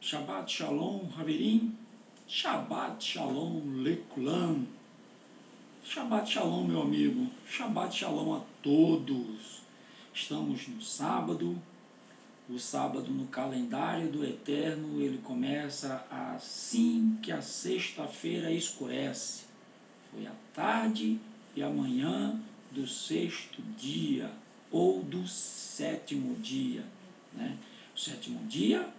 Shabbat Shalom, Haverim. Shabbat Shalom, Lekulam. Shabbat Shalom, meu amigo. Shabbat Shalom a todos. Estamos no sábado. O sábado no calendário do Eterno, ele começa assim que a sexta-feira escurece. Foi a tarde e a manhã do sexto dia, ou do sétimo dia, né? O sétimo dia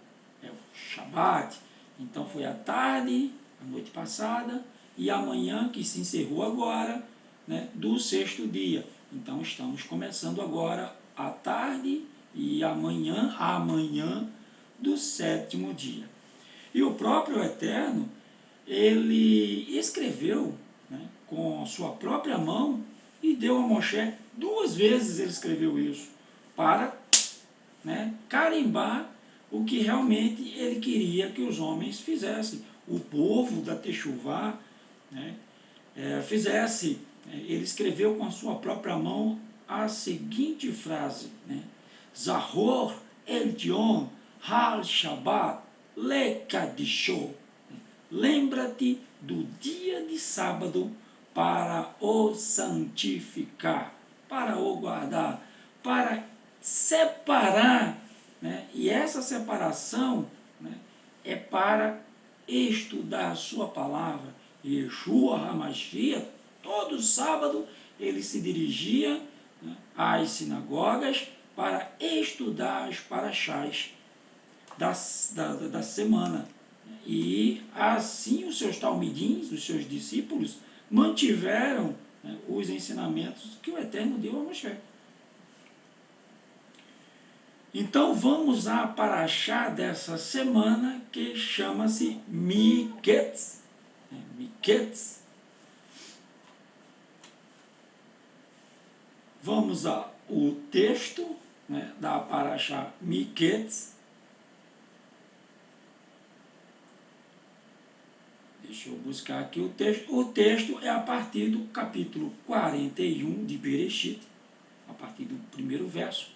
é o Shabat. Então foi a tarde, a noite passada, e a manhã, que se encerrou agora, né, do sexto dia. Então estamos começando agora a tarde e amanhã do sétimo dia. E o próprio Eterno, ele escreveu, né, com a sua própria mão e deu a Moshe, 2 vezes ele escreveu isso, para, né, carimbar o que realmente ele queria que os homens fizessem. O povo da Techuvá, né, fizesse. Ele escreveu com a sua própria mão a seguinte frase, né, Zahor el Dion Hal Shabbat Lekadisho. Lembra-te do dia de sábado para o santificar, para o guardar, para separar, né? E essa separação, né, é para estudar a sua palavra. Yeshua HaMashiach, todo sábado, ele se dirigia, né, às sinagogas para estudar as paraxás da semana. E assim os seus talmidins, os seus discípulos, mantiveram, né, os ensinamentos que o Eterno deu a Moshe. Então vamos à paraxá dessa semana, que chama-se Miketz. Miketz. Vamos ao texto, né, da paraxá Miketz. Deixa eu buscar aqui o texto. O texto é a partir do capítulo 41 de Bereshit, a partir do primeiro verso,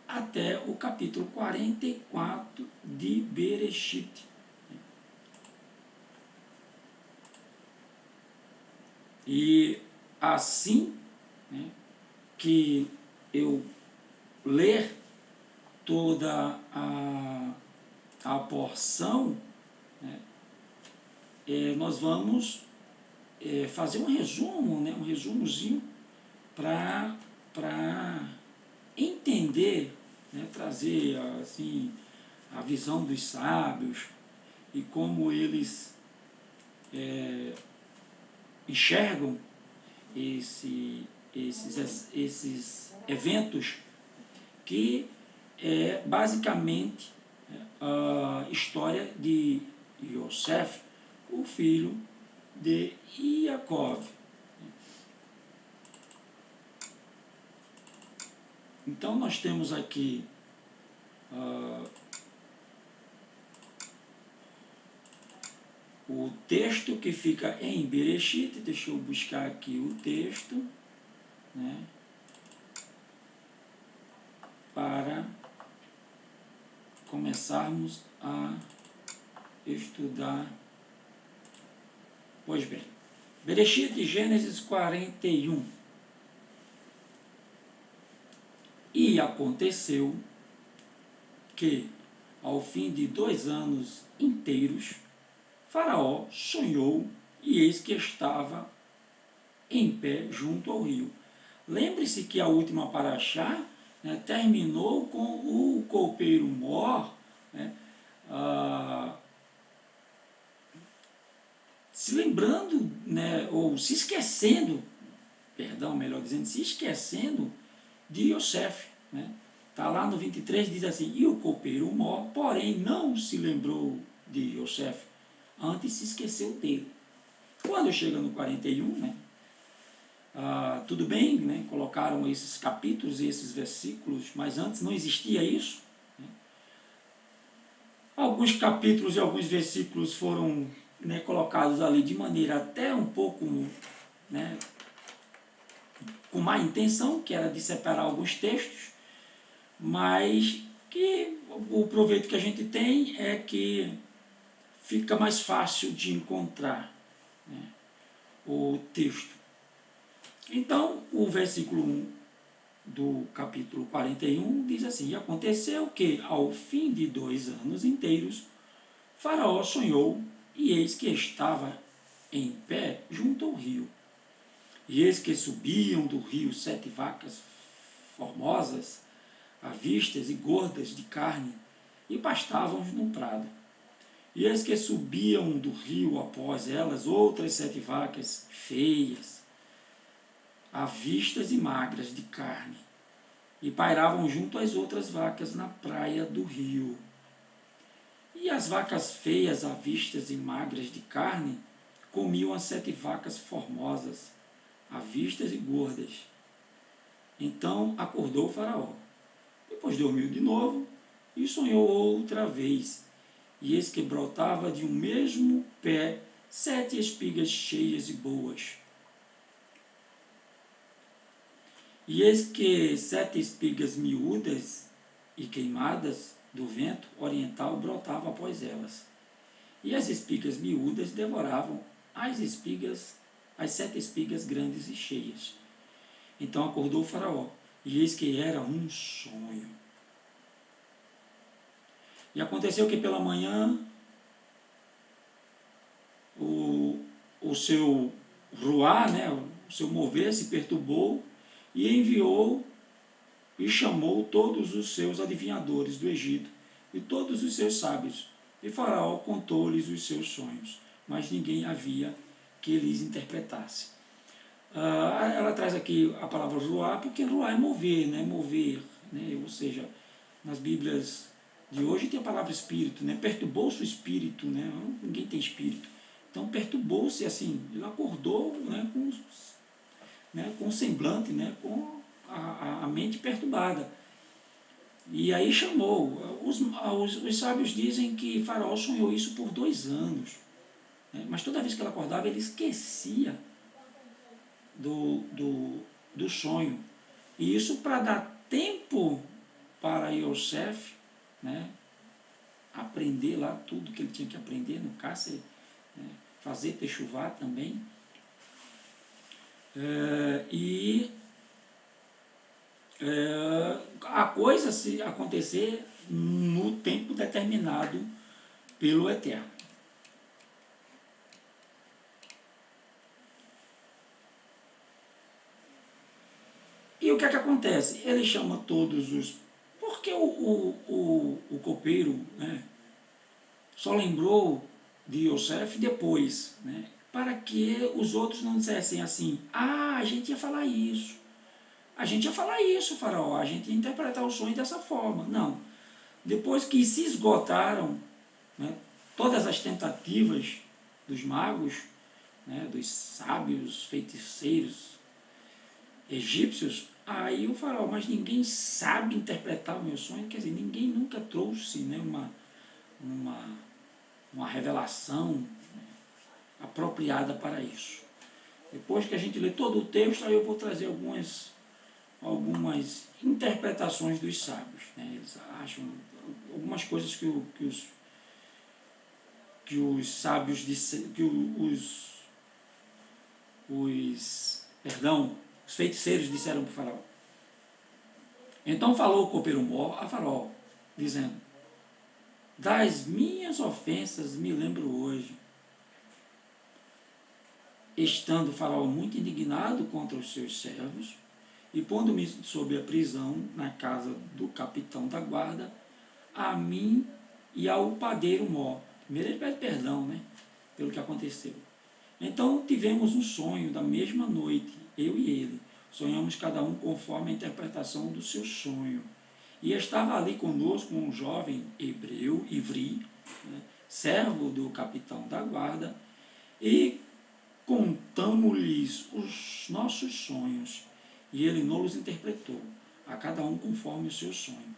até o capítulo 44 de Bereshit. E assim, né, que eu ler toda a porção, né, nós vamos fazer um resumo, né, um resumozinho para entender, né, trazer assim a visão dos sábios e como eles enxergam esses eventos, que é basicamente a história de Yosef, o filho de Yaakov. Então nós temos aqui o texto que fica em Bereshit. Deixa eu buscar aqui o texto, né, para começarmos a estudar. Pois bem, Bereshit, Gênesis 41. E aconteceu que, ao fim de 2 anos inteiros, Faraó sonhou, e eis que estava em pé junto ao rio. Lembre-se que a última paraxá, né, terminou com o copeiro Mor, né, se lembrando, né, ou se esquecendo, perdão, melhor dizendo, se esquecendo de Yosef, né? Está lá no 23, diz assim, e o copeiro Mor, porém, não se lembrou de Yosef, antes se esqueceu dele. Quando chega no 41, né, tudo bem, né, colocaram esses capítulos e esses versículos, mas antes não existia isso, né? Alguns capítulos e alguns versículos foram, né, colocados ali de maneira até um pouco, né, com má intenção, que era de separar alguns textos, mas que o proveito que a gente tem é que fica mais fácil de encontrar, né, o texto. Então, o versículo 1 do capítulo 41 diz assim: E aconteceu que, ao fim de 2 anos inteiros, Faraó sonhou, e eis que estava em pé junto ao rio. E eis que subiam do rio 7 vacas formosas, avistas e gordas de carne, e pastavam no prado. E eis que subiam do rio após elas outras 7 vacas feias, avistas e magras de carne, e pairavam junto às outras vacas na praia do rio. E as vacas feias, avistas e magras de carne, comiam as 7 vacas formosas, avistas e gordas. Então acordou o Faraó. Depois dormiu de novo e sonhou outra vez. E eis que brotava de um mesmo pé 7 espigas cheias e boas. E eis que 7 espigas miúdas e queimadas do vento oriental brotavam após elas. E as espigas miúdas devoravam as 7 espigas grandes e cheias. Então acordou o Faraó, e eis que era um sonho. E aconteceu que pela manhã o seu ruar, né, o seu mover se perturbou, e enviou e chamou todos os seus adivinhadores do Egito e todos os seus sábios. E Faraó contou-lhes os seus sonhos, mas ninguém havia que lhes interpretasse. Ela traz aqui a palavra ruar, porque ruar é mover, né? Mover, né? Ou seja, nas Bíblias de hoje tem a palavra espírito, né? Perturbou-se o espírito, né? Ninguém tem espírito. Então perturbou-se, assim, ele acordou, né, com o semblante, né, com a mente perturbada. E aí chamou. Os sábios dizem que Faraó sonhou isso por 2 anos. Né? Mas toda vez que ela acordava, ele esquecia do sonho. E isso para dar tempo para Yosef, né, aprender lá tudo que ele tinha que aprender no cárcere, né, fazer techuvá também. A coisa se acontecer no tempo determinado pelo Eterno. E o que é que acontece? Ele chama todos os... Porque o copeiro, né, só lembrou de Yosef depois, né, para que os outros não dissessem assim: a gente ia falar isso. A gente ia falar isso, Faraó, a gente ia interpretar o sonho dessa forma. Não. Depois que se esgotaram, né, todas as tentativas dos magos, né, dos sábios, feiticeiros egípcios, aí o Faraó: mas ninguém sabe interpretar o meu sonho. Quer dizer, ninguém nunca trouxe, né, uma revelação, né, apropriada para isso. Depois que a gente lê todo o texto, aí eu vou trazer algumas interpretações dos sábios. Né? Eles acham algumas coisas que os sábios disseram, que os feiticeiros disseram para o Faraó. Então falou o copeiro-mor a Faraó, dizendo: das minhas ofensas me lembro hoje. Estando o Faraó muito indignado contra os seus servos, e pondo-me sob a prisão na casa do capitão da guarda, a mim e ao padeiro Mó. Primeiro ele pede perdão, né, pelo que aconteceu. Então tivemos um sonho da mesma noite, eu e ele. Sonhamos cada um conforme a interpretação do seu sonho. E estava ali conosco um jovem hebreu, Ivri, né, servo do capitão da guarda, e contamos-lhes os nossos sonhos, e ele nos interpretou, a cada um conforme o seu sonho.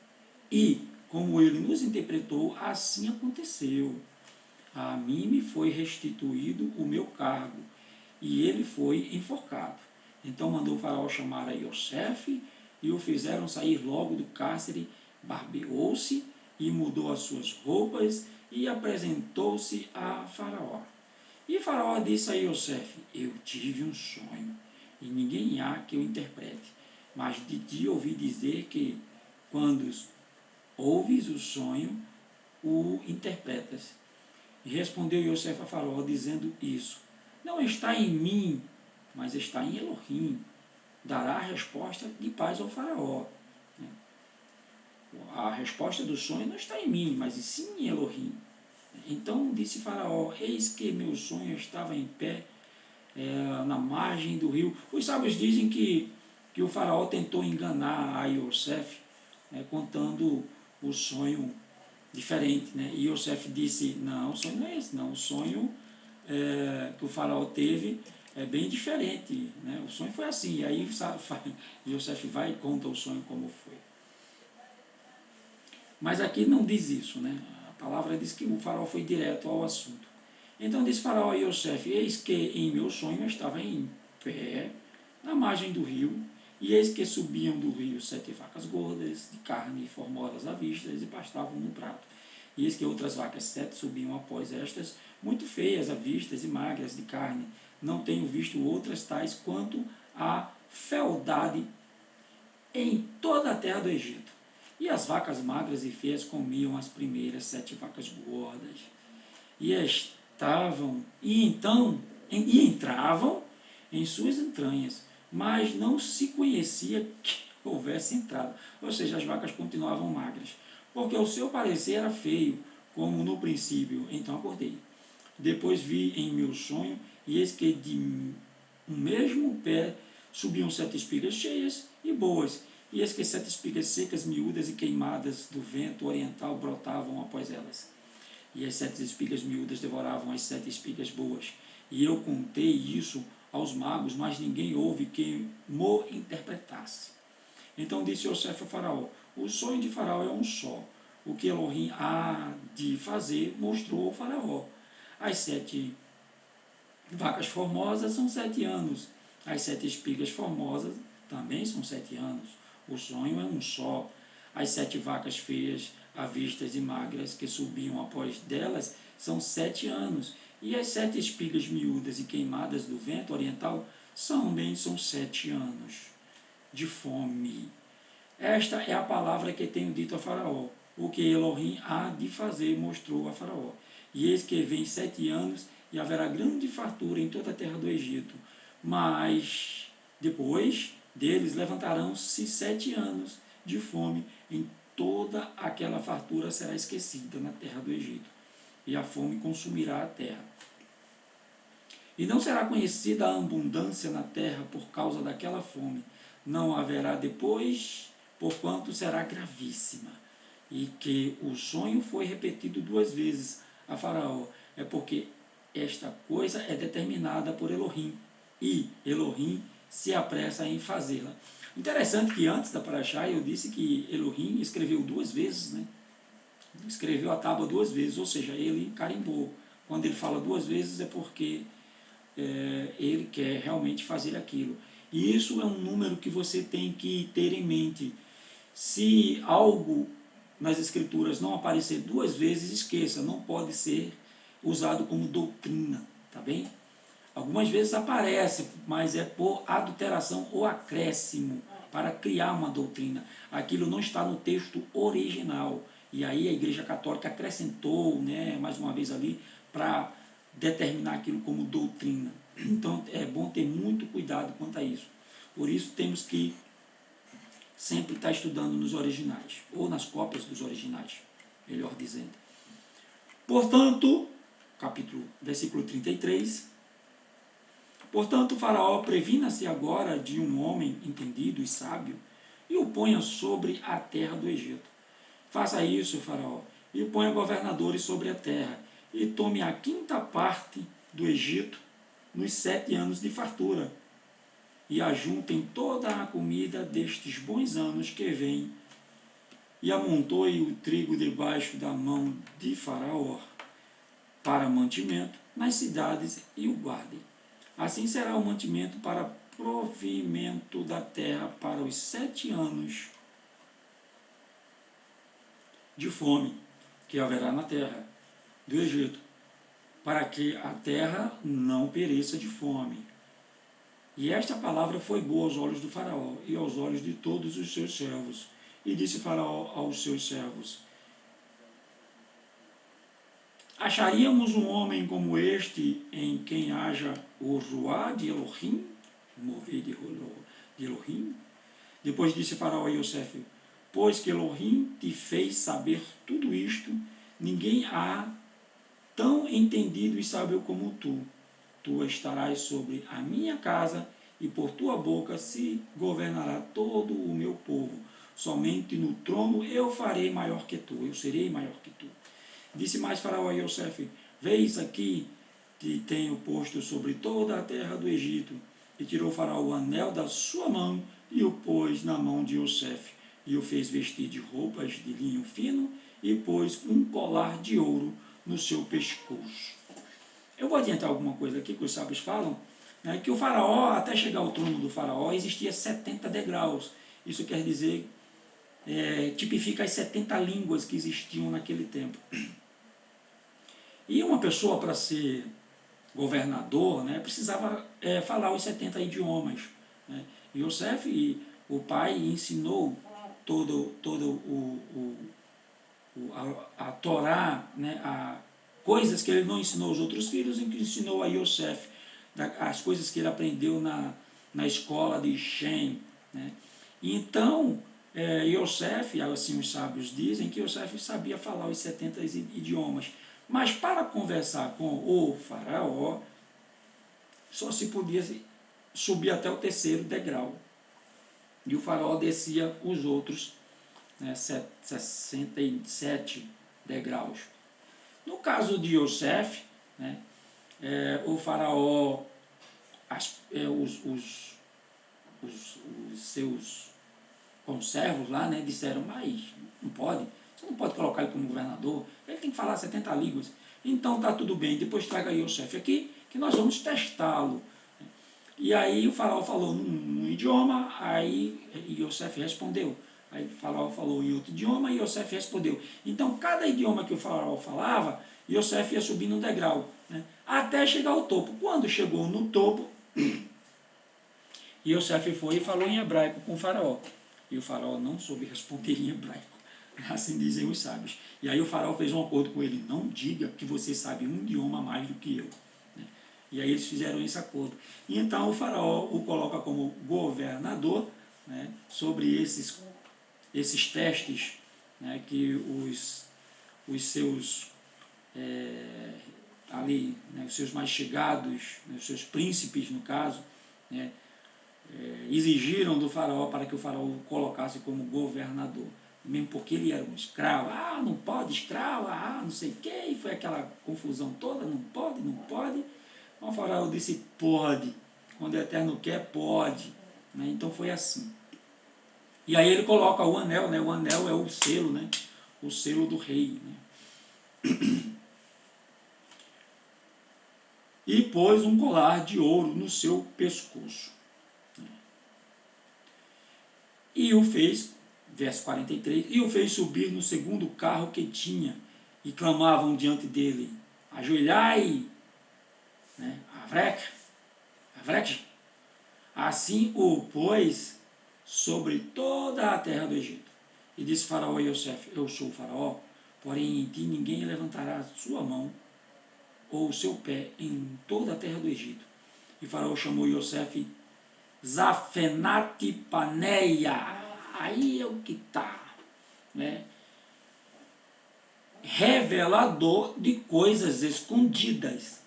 E, como ele nos interpretou, assim aconteceu. A mim me foi restituído o meu cargo, e ele foi enforcado. Então mandou o Faraó chamar a Yosef, e o fizeram sair logo do cárcere, barbeou-se, e mudou as suas roupas e apresentou-se a Faraó. E Faraó disse a Iosef: eu tive um sonho, e ninguém há que o interprete, mas de ti ouvi dizer que, quando ouves o sonho, o interpretas. E respondeu Iosef a Faraó, dizendo isso: não está em mim, mas está em Elohim. Dará a resposta de paz ao Faraó. A resposta do sonho não está em mim, mas sim em Elohim. Então disse Faraó: eis que meu sonho estava em pé na margem do rio. Os sábios dizem que o Faraó tentou enganar a Iosef, contando o sonho diferente. E Iosef disse: não, o sonho não é esse, não. O sonho que o Faraó teve é bem diferente. O sonho foi assim. E aí Iosef vai e conta o sonho como foi. Mas aqui não diz isso, A palavra diz que o Faraó foi direto ao assunto. Então disse Faraó a Iosef: eis que em meu sonho eu estava em pé, na margem do rio, e eis que subiam do rio 7 vacas gordas, de carne formosas à vista, e pastavam no prato. E eis que outras vacas 7 subiam após estas, muito feias à vista e magras de carne. Não tenho visto outras tais quanto a fealdade em toda a terra do Egito. E as vacas magras e feias comiam as primeiras 7 vacas gordas. E entravam em suas entranhas, mas não se conhecia que houvesse entrado. Ou seja, as vacas continuavam magras, porque o seu parecer era feio, como no princípio. Então acordei. Depois vi em meu sonho, e eis que de um mesmo pé subiam 7 espigas cheias e boas, e eis que 7 espigas secas, miúdas e queimadas do vento oriental brotavam após elas. E as 7 espigas miúdas devoravam as 7 espigas boas. E eu contei isso aos magos, mas ninguém houve quem mo interpretasse. Então disse Iosef a Faraó: o sonho de Faraó é um só. O que Elohim há de fazer mostrou ao Faraó. As 7 vacas formosas são 7 anos. As 7 espigas formosas também são 7 anos. O sonho é um só. As 7 vacas feias, avistas e magras, que subiam após delas, são 7 anos. E as 7 espigas miúdas e queimadas do vento oriental também são 7 anos de fome. Esta é a palavra que tenho dito a Faraó. O que Elohim há de fazer mostrou a Faraó. E eis que vem 7 anos, e haverá grande fartura em toda a terra do Egito. Mas depois deles levantarão-se 7 anos de fome, em toda aquela fartura será esquecida na terra do Egito, e a fome consumirá a terra. E não será conhecida a abundância na terra por causa daquela fome. Não haverá depois, porquanto será gravíssima. E que o sonho foi repetido 2 vezes a Faraó. É porque esta coisa é determinada por Elohim, e Elohim se apressa em fazê-la. Interessante que antes da Paraxá eu disse que Elohim escreveu 2 vezes, Escreveu a tábua 2 vezes, ou seja, ele carimbou. Quando ele fala 2 vezes é porque ele quer realmente fazer aquilo. E isso é um número que você tem que ter em mente. Se algo nas escrituras não aparecer 2 vezes, esqueça, não pode ser usado como doutrina, tá bem? Algumas vezes aparece, mas é por adulteração ou acréscimo, para criar uma doutrina. Aquilo não está no texto original. E aí a Igreja Católica acrescentou, mais uma vez ali, para determinar aquilo como doutrina. Então é bom ter muito cuidado quanto a isso. Por isso temos que sempre estar estudando nos originais, ou nas cópias dos originais, melhor dizendo. Portanto, versículo 33, portanto, Faraó previna-se agora de um homem entendido e sábio, e o ponha sobre a terra do Egito. Faça isso, Faraó, e ponha governadores sobre a terra, e tome a 5ª parte do Egito nos 7 anos de fartura, e ajuntem toda a comida destes bons anos que vêm, e amontoe o trigo debaixo da mão de Faraó para mantimento nas cidades, e o guardem. Assim será o mantimento para provimento da terra para os 7 anos de fome que haverá na terra do Egito, para que a terra não pereça de fome. E esta palavra foi boa aos olhos do faraó e aos olhos de todos os seus servos. E disse Faraó aos seus servos: acharíamos um homem como este em quem haja o ruá de Elohim, mover de Elohim? Depois disse Faraó a Yosef: pois que Elohim te fez saber tudo isto, ninguém há tão entendido e sábio como tu. Tu estarás sobre a minha casa, e por tua boca se governará todo o meu povo. Somente no trono eu farei maior que tu, eu serei maior que tu. Disse mais Faraó a Yosef: veis aqui que tenho posto sobre toda a terra do Egito. E tirou Faraó o anel da sua mão e o pôs na mão de Yosef. E o fez vestir de roupas de linho fino e pôs um colar de ouro no seu pescoço. Eu vou adiantar alguma coisa aqui que os sábios falam, né, que o faraó, até chegar ao trono do faraó, existia 70 degraus. Isso quer dizer, tipifica as 70 línguas que existiam naquele tempo. E uma pessoa, para ser governador, né, precisava falar os 70 idiomas. Né. Yosef, o pai, ensinou todo a Torá, né, coisas que ele não ensinou aos outros filhos, e que ensinou a Yosef, as coisas que ele aprendeu na escola de Shem. Né. Então, Yosef, assim os sábios dizem, que Yosef sabia falar os 70 idiomas. Mas para conversar com o faraó, só se podia subir até o terceiro degrau. E o faraó descia os outros, né, 67 degraus. No caso de Yosef, né, o faraó, os seus conservos lá, né, disseram: mas não pode, você não pode colocar ele como governador, ele tem que falar 70 línguas. Então tá tudo bem, depois traga Yosef aqui, que nós vamos testá-lo. E aí o faraó falou num idioma, aí Yosef respondeu. Aí o faraó falou em outro idioma e Yosef respondeu. Então, cada idioma que o faraó falava, Yosef ia subindo um degrau, né, até chegar ao topo. Quando chegou no topo, Yosef foi e falou em hebraico com o faraó. E o faraó não soube responder em hebraico. Assim dizem os sábios. E aí o faraó fez um acordo com ele: não diga que você sabe um idioma a mais do que eu. E aí eles fizeram esse acordo. E então o faraó o coloca como governador, né, sobre esses testes, né, que os seus ali, né, os seus mais chegados, né, os seus príncipes, no caso, né, exigiram do faraó para que o faraó o colocasse como governador. Mesmo porque ele era um escravo. Não pode escravo, não sei o quê, e foi aquela confusão toda: não pode, não pode. O faraó disse: pode, quando o Eterno quer, pode. Né? Então foi assim. E aí ele coloca o anel, né? O anel é o selo, né? O selo do rei. Né? E pôs um colar de ouro no seu pescoço. E o fez, verso 43, e o fez subir no segundo carro que tinha, e clamavam diante dele: ajoelhai, né? Avrek. Assim o pôs sobre toda a terra do Egito. E disse Faraó a Yosef: eu sou o Faraó, porém em ti ninguém levantará sua mão ou o seu pé em toda a terra do Egito. E Faraó chamou Yosef Zafenate Paneia. Aí é o que está, né? Revelador de coisas escondidas.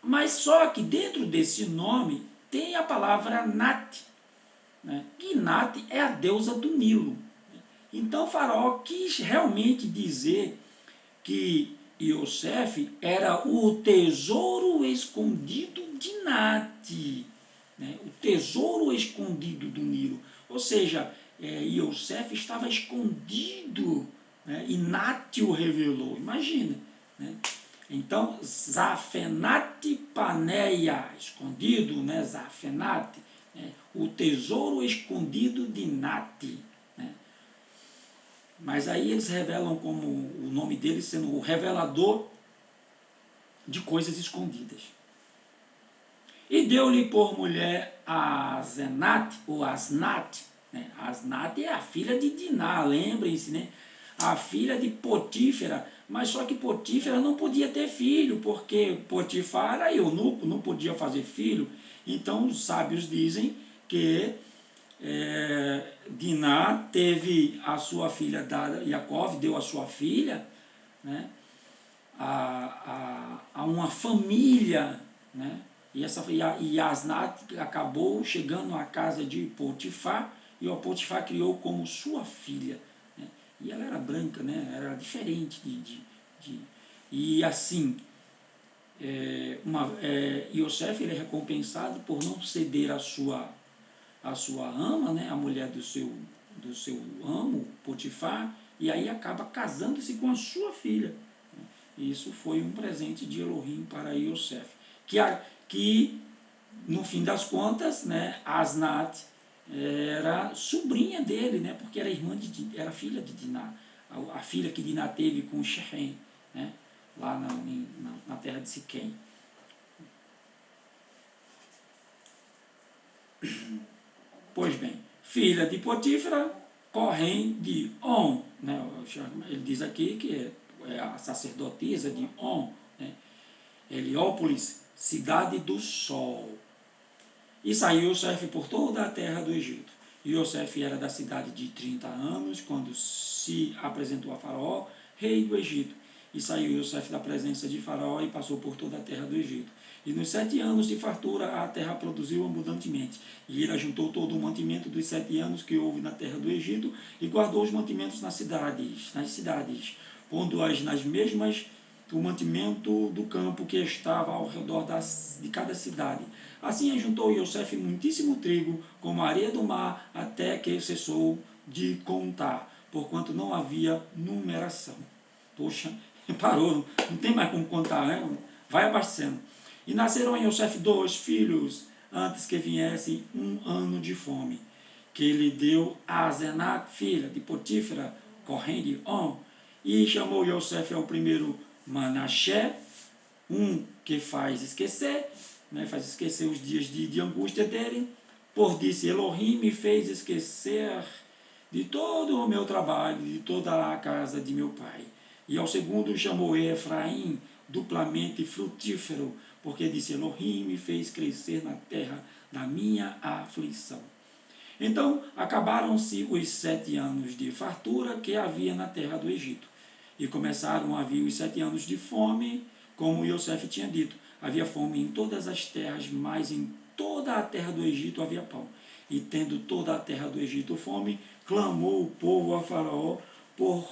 Mas só que dentro desse nome tem a palavra Nat, né? E Nat é a deusa do Nilo. Então Faraó quis realmente dizer que Yosef era o tesouro escondido de Nat, né? O tesouro escondido do Nilo. Ou seja, Yosef estava escondido, né? E Nat o revelou. Imagina, né? Então, Zafenate Paneia, escondido, né? Zafenate, né? O tesouro escondido de Nat. Né? Mas aí eles revelam como o nome dele sendo o revelador de coisas escondidas. E deu-lhe por mulher a Asenat, ou Asnat, né? Asnat é a filha de Diná, lembrem-se, né? A filha de Potífera, mas só que Potífera não podia ter filho, porque Potifar era eunuco, não podia fazer filho. Então os sábios dizem que Diná teve a sua filha dada, Jacó deu a sua filha, né, a uma família, né, e Asnat acabou chegando à casa de Potifar, e o Potifar criou como sua filha, né, e ela era branca, né, era diferente de e assim, Yosef ele é recompensado por não ceder a sua ama, né, a mulher do seu amo, Potifar, e aí acaba casando-se com a sua filha. Isso foi um presente de Elohim para Yosef. Que no fim das contas, né, Asnat era sobrinha dele, né, porque era era filha de Diná, a filha que Diná teve com Shechem, né, lá na terra de Siquém. Pois bem, filha de Potífera, correm de On, né? Ele diz aqui que é a sacerdotisa de On, né? Heliópolis, cidade do sol. E saiu Yosef por toda a terra do Egito. E Yosef era da cidade de 30 anos, quando se apresentou a Faraó, rei do Egito. E saiu Yosef da presença de Faraó e passou por toda a terra do Egito. E nos 7 anos de fartura a terra produziu abundantemente. E ele ajuntou todo o mantimento dos 7 anos que houve na terra do Egito e guardou os mantimentos nas cidades, pondo-as nas mesmas o mantimento do campo que estava ao redor de cada cidade. Assim ajuntou Yosef muitíssimo trigo, como a areia do mar, até que cessou de contar, porquanto não havia numeração. Poxa, parou, não tem mais como contar, né? Vai abastecendo. E nasceram em Yosef 2 filhos, antes que viesse um ano de fome, que ele deu a Asenat, filha de Potífera, corrente de On, e chamou Yosef ao primeiro Manassé, um que faz esquecer, né, faz esquecer os dias de angústia dele, por disse, Elohim me fez esquecer de todo o meu trabalho, de toda a casa de meu pai. E ao segundo chamou Efraim, duplamente frutífero, porque disse, Elohim me fez crescer na terra da minha aflição. Então acabaram-se os 7 anos de fartura que havia na terra do Egito. E começaram a vir os 7 anos de fome, como Yosef tinha dito. Havia fome em todas as terras, mas em toda a terra do Egito havia pão. E tendo toda a terra do Egito fome, clamou o povo a Faraó por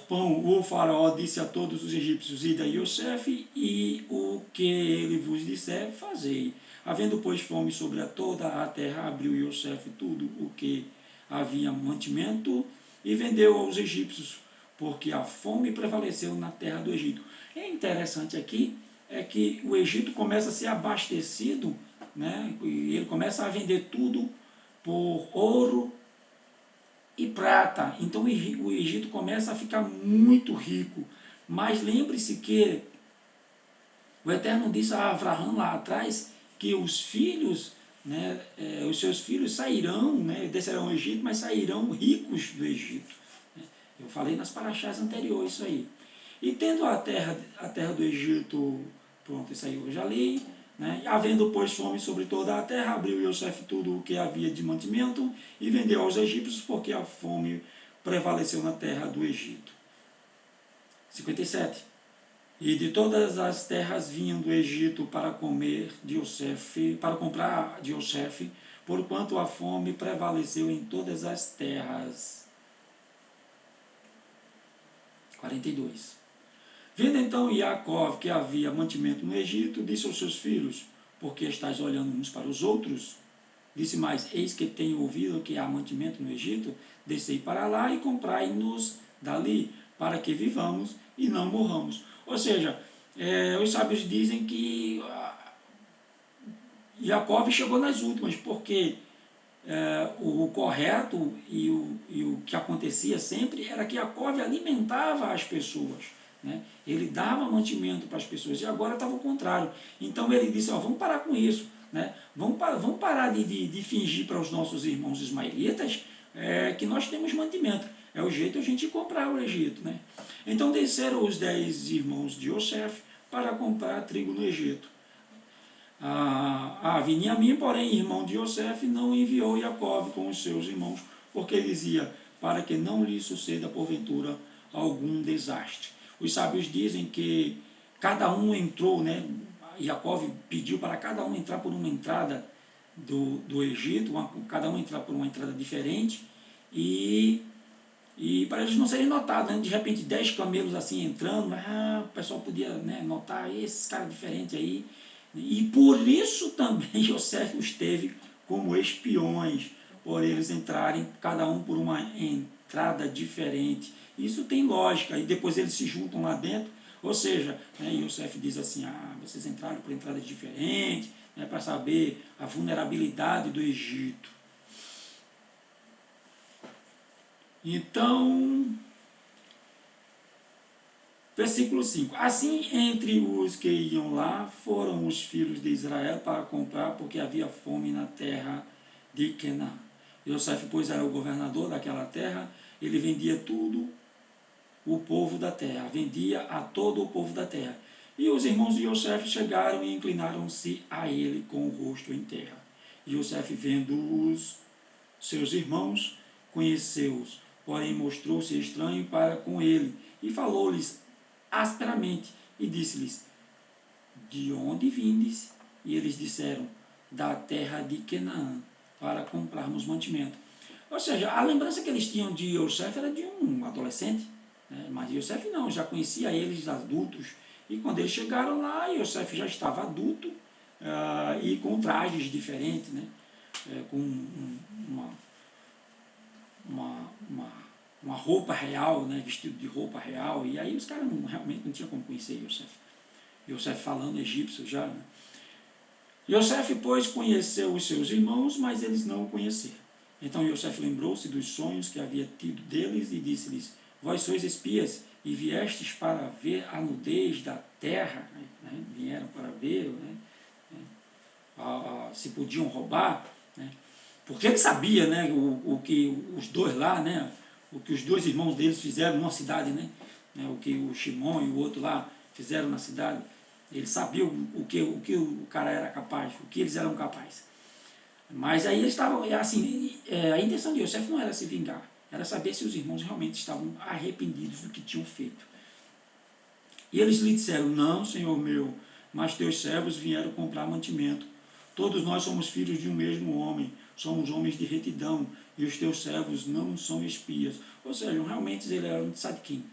pão. O Faraó disse a todos os egípcios, ide a Yosef, e o que ele vos disser, fazei. Havendo, pois, fome sobre toda a terra, abriu Yosef tudo o que havia mantimento e vendeu aos egípcios, porque a fome prevaleceu na terra do Egito. É interessante aqui é que o Egito começa a ser abastecido, né? E ele começa a vender tudo por ouro e prata. Então o Egito começa a ficar muito rico. Mas lembre-se que o Eterno disse a Abraão lá atrás que os filhos, né, os seus filhos sairão, né, descerão ao Egito, mas sairão ricos do Egito. Eu falei nas paraxás anteriores isso aí. E tendo a terra do Egito, pronto, isso aí eu já li, né? Havendo, pois, fome sobre toda a terra, abriu Yosef tudo o que havia de mantimento e vendeu aos egípcios, porque a fome prevaleceu na terra do Egito. 57. E de todas as terras vinham do Egito para comer de Yosef, para comprar de Yosef, porquanto a fome prevaleceu em todas as terras. 42. Vendo então Jacó que havia mantimento no Egito, disse aos seus filhos, porque estáis olhando uns para os outros? Disse mais, eis que tenho ouvido que há mantimento no Egito, descei para lá e comprai-nos dali, para que vivamos e não morramos. Ou seja, os sábios dizem que Jacó chegou nas últimas, porque o correto e o que acontecia sempre era que Jacó alimentava as pessoas, né? Ele dava mantimento para as pessoas, e agora estava o contrário. Então ele disse, ó, vamos parar com isso, né? Vamos parar de fingir para os nossos irmãos ismaelitas que nós temos mantimento. É o jeito de a gente comprar o Egito, né? Então desceram os 10 irmãos de Yosef para comprar trigo no Egito. Viniamim, porém, irmão de Yosef, não enviou Jacó com os seus irmãos, porque dizia, para que não lhe suceda porventura algum desastre. Os sábios dizem que cada um entrou, né? Jacó pediu para cada um entrar por uma entrada do Egito, cada um entrar por uma entrada diferente, e para eles não serem notados, né? De repente 10 camelos assim entrando, o pessoal podia, né, notar esses caras diferentes aí. E por isso também Yosef os teve como espiões, por eles entrarem, cada um por uma entrada diferente. Isso tem lógica, e depois eles se juntam lá dentro, ou seja, né, Yosef diz assim, vocês entraram por entradas diferentes, né, para saber a vulnerabilidade do Egito. Então, versículo 5. Assim, entre os que iam lá, foram os filhos de Israel para comprar, porque havia fome na terra de Canaã. Yosef, pois, era o governador daquela terra, ele vendia tudo o povo da terra, vendia a todo o povo da terra. E os irmãos de Yosef chegaram e inclinaram-se a ele com o rosto em terra. Yosef, vendo os seus irmãos, conheceu-os, porém mostrou-se estranho para com ele, e falou-lhes asperamente, e disse-lhes, de onde vindes? E eles disseram, da terra de Canaã, para comprarmos mantimento. Ou seja, a lembrança que eles tinham de Yosef era de um adolescente, né? Mas Yosef não, já conhecia eles adultos, e quando eles chegaram lá, Yosef já estava adulto, e com trajes diferentes, né? Com uma roupa real, né, vestido de roupa real, e aí os caras realmente não tinham como conhecer Yosef. Yosef falando egípcio já. Né? Yosef, pois, conheceu os seus irmãos, mas eles não o conheceram. Então Yosef lembrou-se dos sonhos que havia tido deles e disse-lhes, vós sois espias e viestes para ver a nudez da terra, né? Vieram para ver, né? Se podiam roubar, né? Porque ele sabia, né, o que os dois lá, né, o que os dois irmãos deles fizeram numa cidade, né, o que o Shimon e o outro lá fizeram na cidade. Ele sabia o que o cara era capaz, o que eles eram capazes. Mas aí eles estavam, assim, a intenção de Yosef não era se vingar, era saber se os irmãos realmente estavam arrependidos do que tinham feito. E eles lhe disseram, não, senhor meu, mas teus servos vieram comprar mantimento. Todos nós somos filhos de um mesmo homem, somos homens de retidão, e os teus servos não são espias. Ou seja, realmente eles eram de Sadiquim.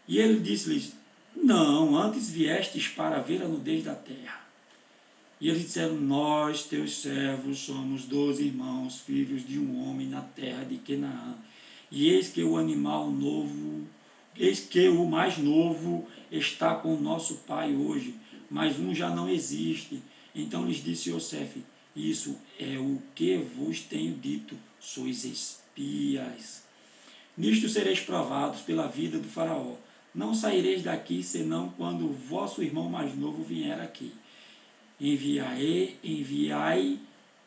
E ele disse-lhes, não, antes viestes para ver a nudez da terra. E eles disseram, nós, teus servos, somos 12 irmãos, filhos de um homem na terra de Canaã. E eis que o animal novo, eis que o mais novo está com o nosso pai hoje, mas um já não existe. Então lhes disse Yosef, isso é o que vos tenho dito, sois espias. Nisto sereis provados pela vida do faraó. Não saireis daqui, senão quando o vosso irmão mais novo vier aqui. Enviai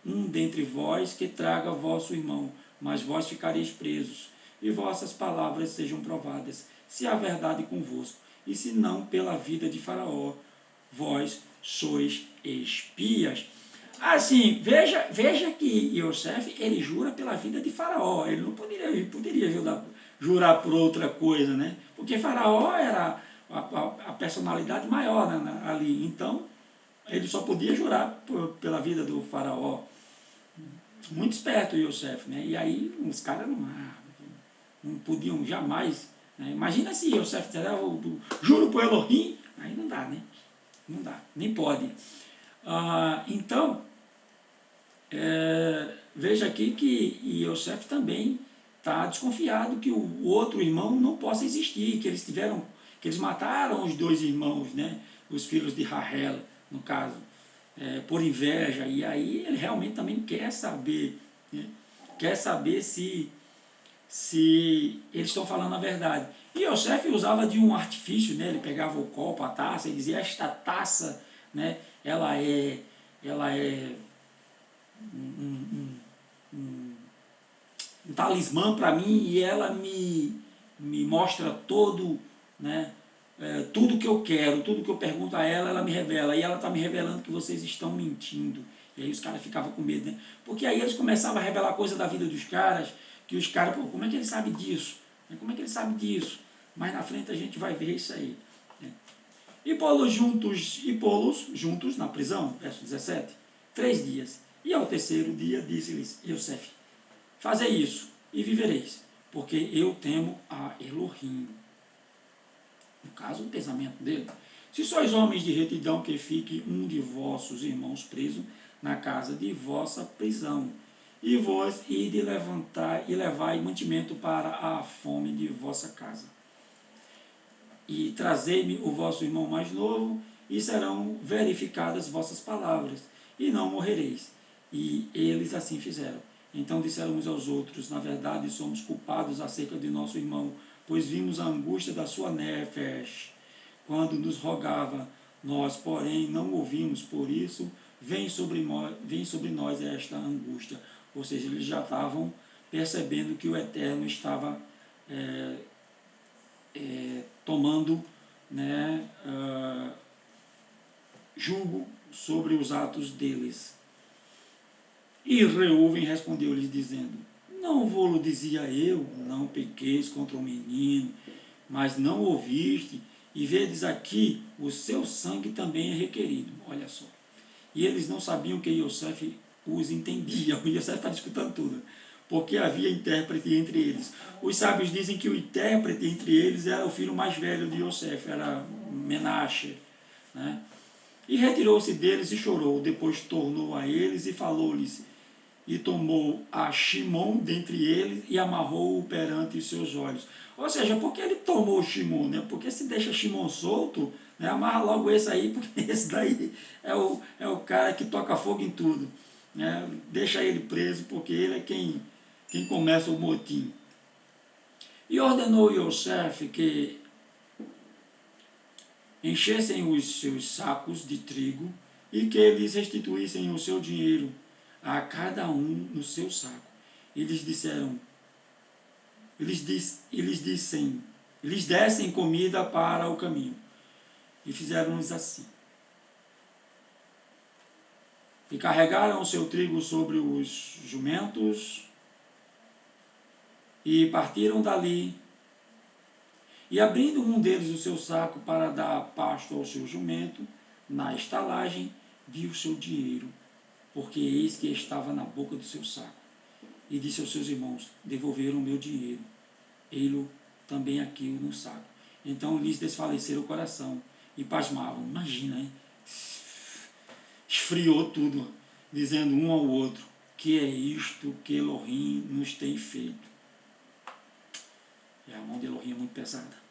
um dentre vós que traga vosso irmão, mas vós ficareis presos, e vossas palavras sejam provadas, se há verdade convosco, e se não pela vida de Faraó, vós sois espias. Assim, veja que Yosef, ele jura pela vida de Faraó, ele não poderia jurar por outra coisa, né? Porque Faraó era a personalidade maior, né, ali, então ele só podia jurar pela vida do Faraó. Muito esperto Yosef, né? E aí os caras não podiam jamais, né? Imagina se Yosef disser, juro por Elohim, aí não dá, né? Não dá, nem pode. Então, veja aqui que Yosef também está desconfiado que o outro irmão não possa existir, que eles mataram os dois irmãos, né? Os filhos de Rahel, no caso. por inveja, e aí ele realmente também quer saber, né? Quer saber se eles estão falando a verdade. E Yosef usava de um artifício, né? Ele pegava o copo, a taça, e dizia: esta taça, né? ela é um talismã para mim, e ela me mostra todo, né? Tudo que eu quero, tudo que eu pergunto a ela, ela me revela. E ela está me revelando que vocês estão mentindo. E aí os caras ficavam com medo, né? Porque aí eles começavam a revelar coisa da vida dos caras, que os caras, pô, como é que ele sabe disso? Como é que ele sabe disso? Mas na frente a gente vai ver isso aí, né? E pô-los juntos na prisão, verso 17, 3 dias. E ao terceiro dia disse-lhes Yosef: fazei isso e vivereis, porque eu temo a Elohim. No caso, o pensamento dele: se sois homens de retidão, que fique um de vossos irmãos preso na casa de vossa prisão, e vós ide levantar e levai mantimento para a fome de vossa casa. E trazei-me o vosso irmão mais novo, e serão verificadas vossas palavras, e não morrereis. E eles assim fizeram. Então disseram uns aos outros: na verdade, somos culpados acerca de nosso irmão, pois vimos a angústia da sua nefesh quando nos rogava. Nós, porém, não ouvimos, por isso vem sobre nós esta angústia. Ou seja, eles já estavam percebendo que o Eterno estava tomando, né, julgo sobre os atos deles. E Reuven respondeu-lhes dizendo: não vou-lo dizia eu, não pequeis contra o menino, mas não ouviste, e vedes aqui, o seu sangue também é requerido. Olha só. E eles não sabiam que Yosef os entendia. O Yosef estava escutando tudo, porque havia intérprete entre eles. Os sábios dizem que o intérprete entre eles era o filho mais velho de Yosef, era Menashe, né? E retirou-se deles e chorou. Depois tornou a eles e falou-lhes, e tomou a Shimon dentre eles e amarrou-o perante os seus olhos. Ou seja, por que ele tomou o Shimon? Né? Porque se deixa Shimon solto, né? Amarra logo esse aí, porque esse daí é o cara que toca fogo em tudo. Né? Deixa ele preso, porque ele é quem começa o motim. E ordenou Yosef que enchessem os seus sacos de trigo e que lhes restituíssem o seu dinheiro, a cada um no seu saco. Eles disseram, eles dessem comida para o caminho. E fizeram-nos assim. E carregaram o seu trigo sobre os jumentos, e partiram dali. E abrindo um deles o seu saco para dar pasto ao seu jumento, na estalagem, viu o seu dinheiro, porque eis que estava na boca do seu saco. E disse aos seus irmãos: devolveram o meu dinheiro, ei-lo também aqui no saco. Então lhes desfaleceram o coração e pasmavam. Imagina, hein? Esfriou tudo, dizendo um ao outro: que é isto que Elohim nos tem feito? A mão de Elohim é muito pesada.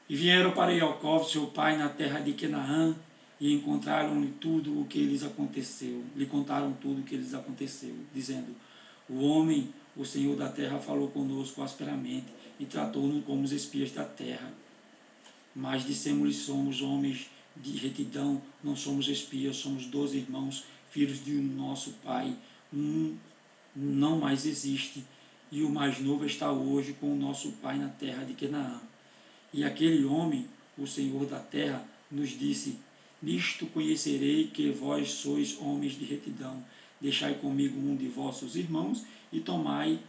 E vieram para Yaakov, seu pai, na terra de Canaã, e encontraram-lhe tudo o que lhes aconteceu. Lhe contaram tudo o que lhes aconteceu, dizendo: o homem, o Senhor da terra, falou conosco asperamente e tratou-nos como os espias da terra. Mas dissemos-lhe: somos homens de retidão, não somos espias, somos 12 irmãos, filhos de nosso pai. Um não mais existe, e o mais novo está hoje com o nosso pai na terra de Canaã. E aquele homem, o Senhor da terra, nos disse: nisto conhecerei que vós sois homens de retidão. Deixai comigo um de vossos irmãos, e tomai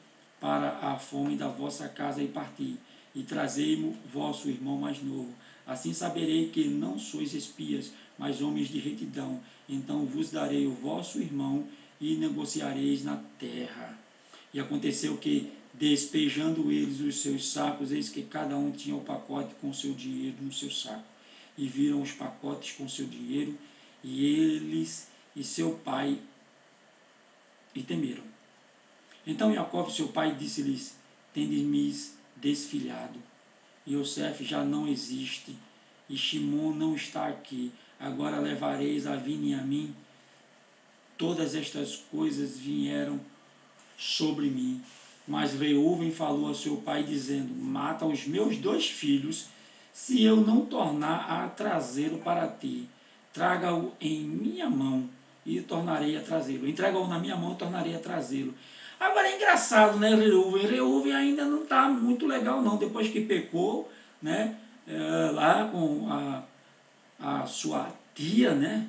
para a fome da vossa casa e parti. E trazei-mo vosso irmão mais novo. Assim saberei que não sois espias, mas homens de retidão. Então vos darei o vosso irmão, e negociareis na terra. E aconteceu que, despejando eles os seus sacos, eis que cada um tinha o pacote com seu dinheiro no seu saco. E viram os pacotes com seu dinheiro, e eles e seu pai e temeram. Então Jacó, seu pai, disse-lhes: tendes-me desfilhado. Yosef já não existe, e Shimon não está aqui. agora levareis a Viniamim. Todas estas coisas vieram sobre mim. Mas Reuven falou a seu pai, dizendo: mata os meus 2 filhos, se eu não tornar a trazê-lo para ti. Traga-o em minha mão e tornarei a trazê-lo. Entrega-o na minha mão e tornarei a trazê-lo. Agora é engraçado, né, Reuven? Reuven ainda não está muito legal, não. Depois que pecou, né, lá com a sua tia, né,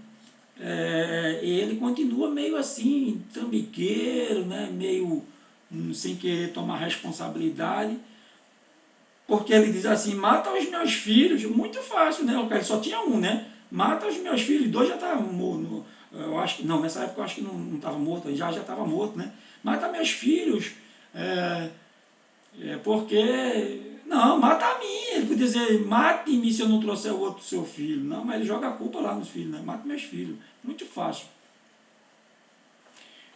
ele continua meio assim, trambiqueiro, né, meio sem querer tomar responsabilidade, porque ele diz assim: mata os meus filhos. Muito fácil, né? Ele só tinha um, né? Mata os meus filhos, 2 já estavam mortos. Eu acho que não, nessa época eu acho que não estava morto, já estava morto, né? Mata meus filhos, porque não, mata a mim. Ele podia dizer: mate-me se eu não trouxer o outro seu filho. Não, mas ele joga a culpa lá nos filhos, né? Mata meus filhos. Muito fácil.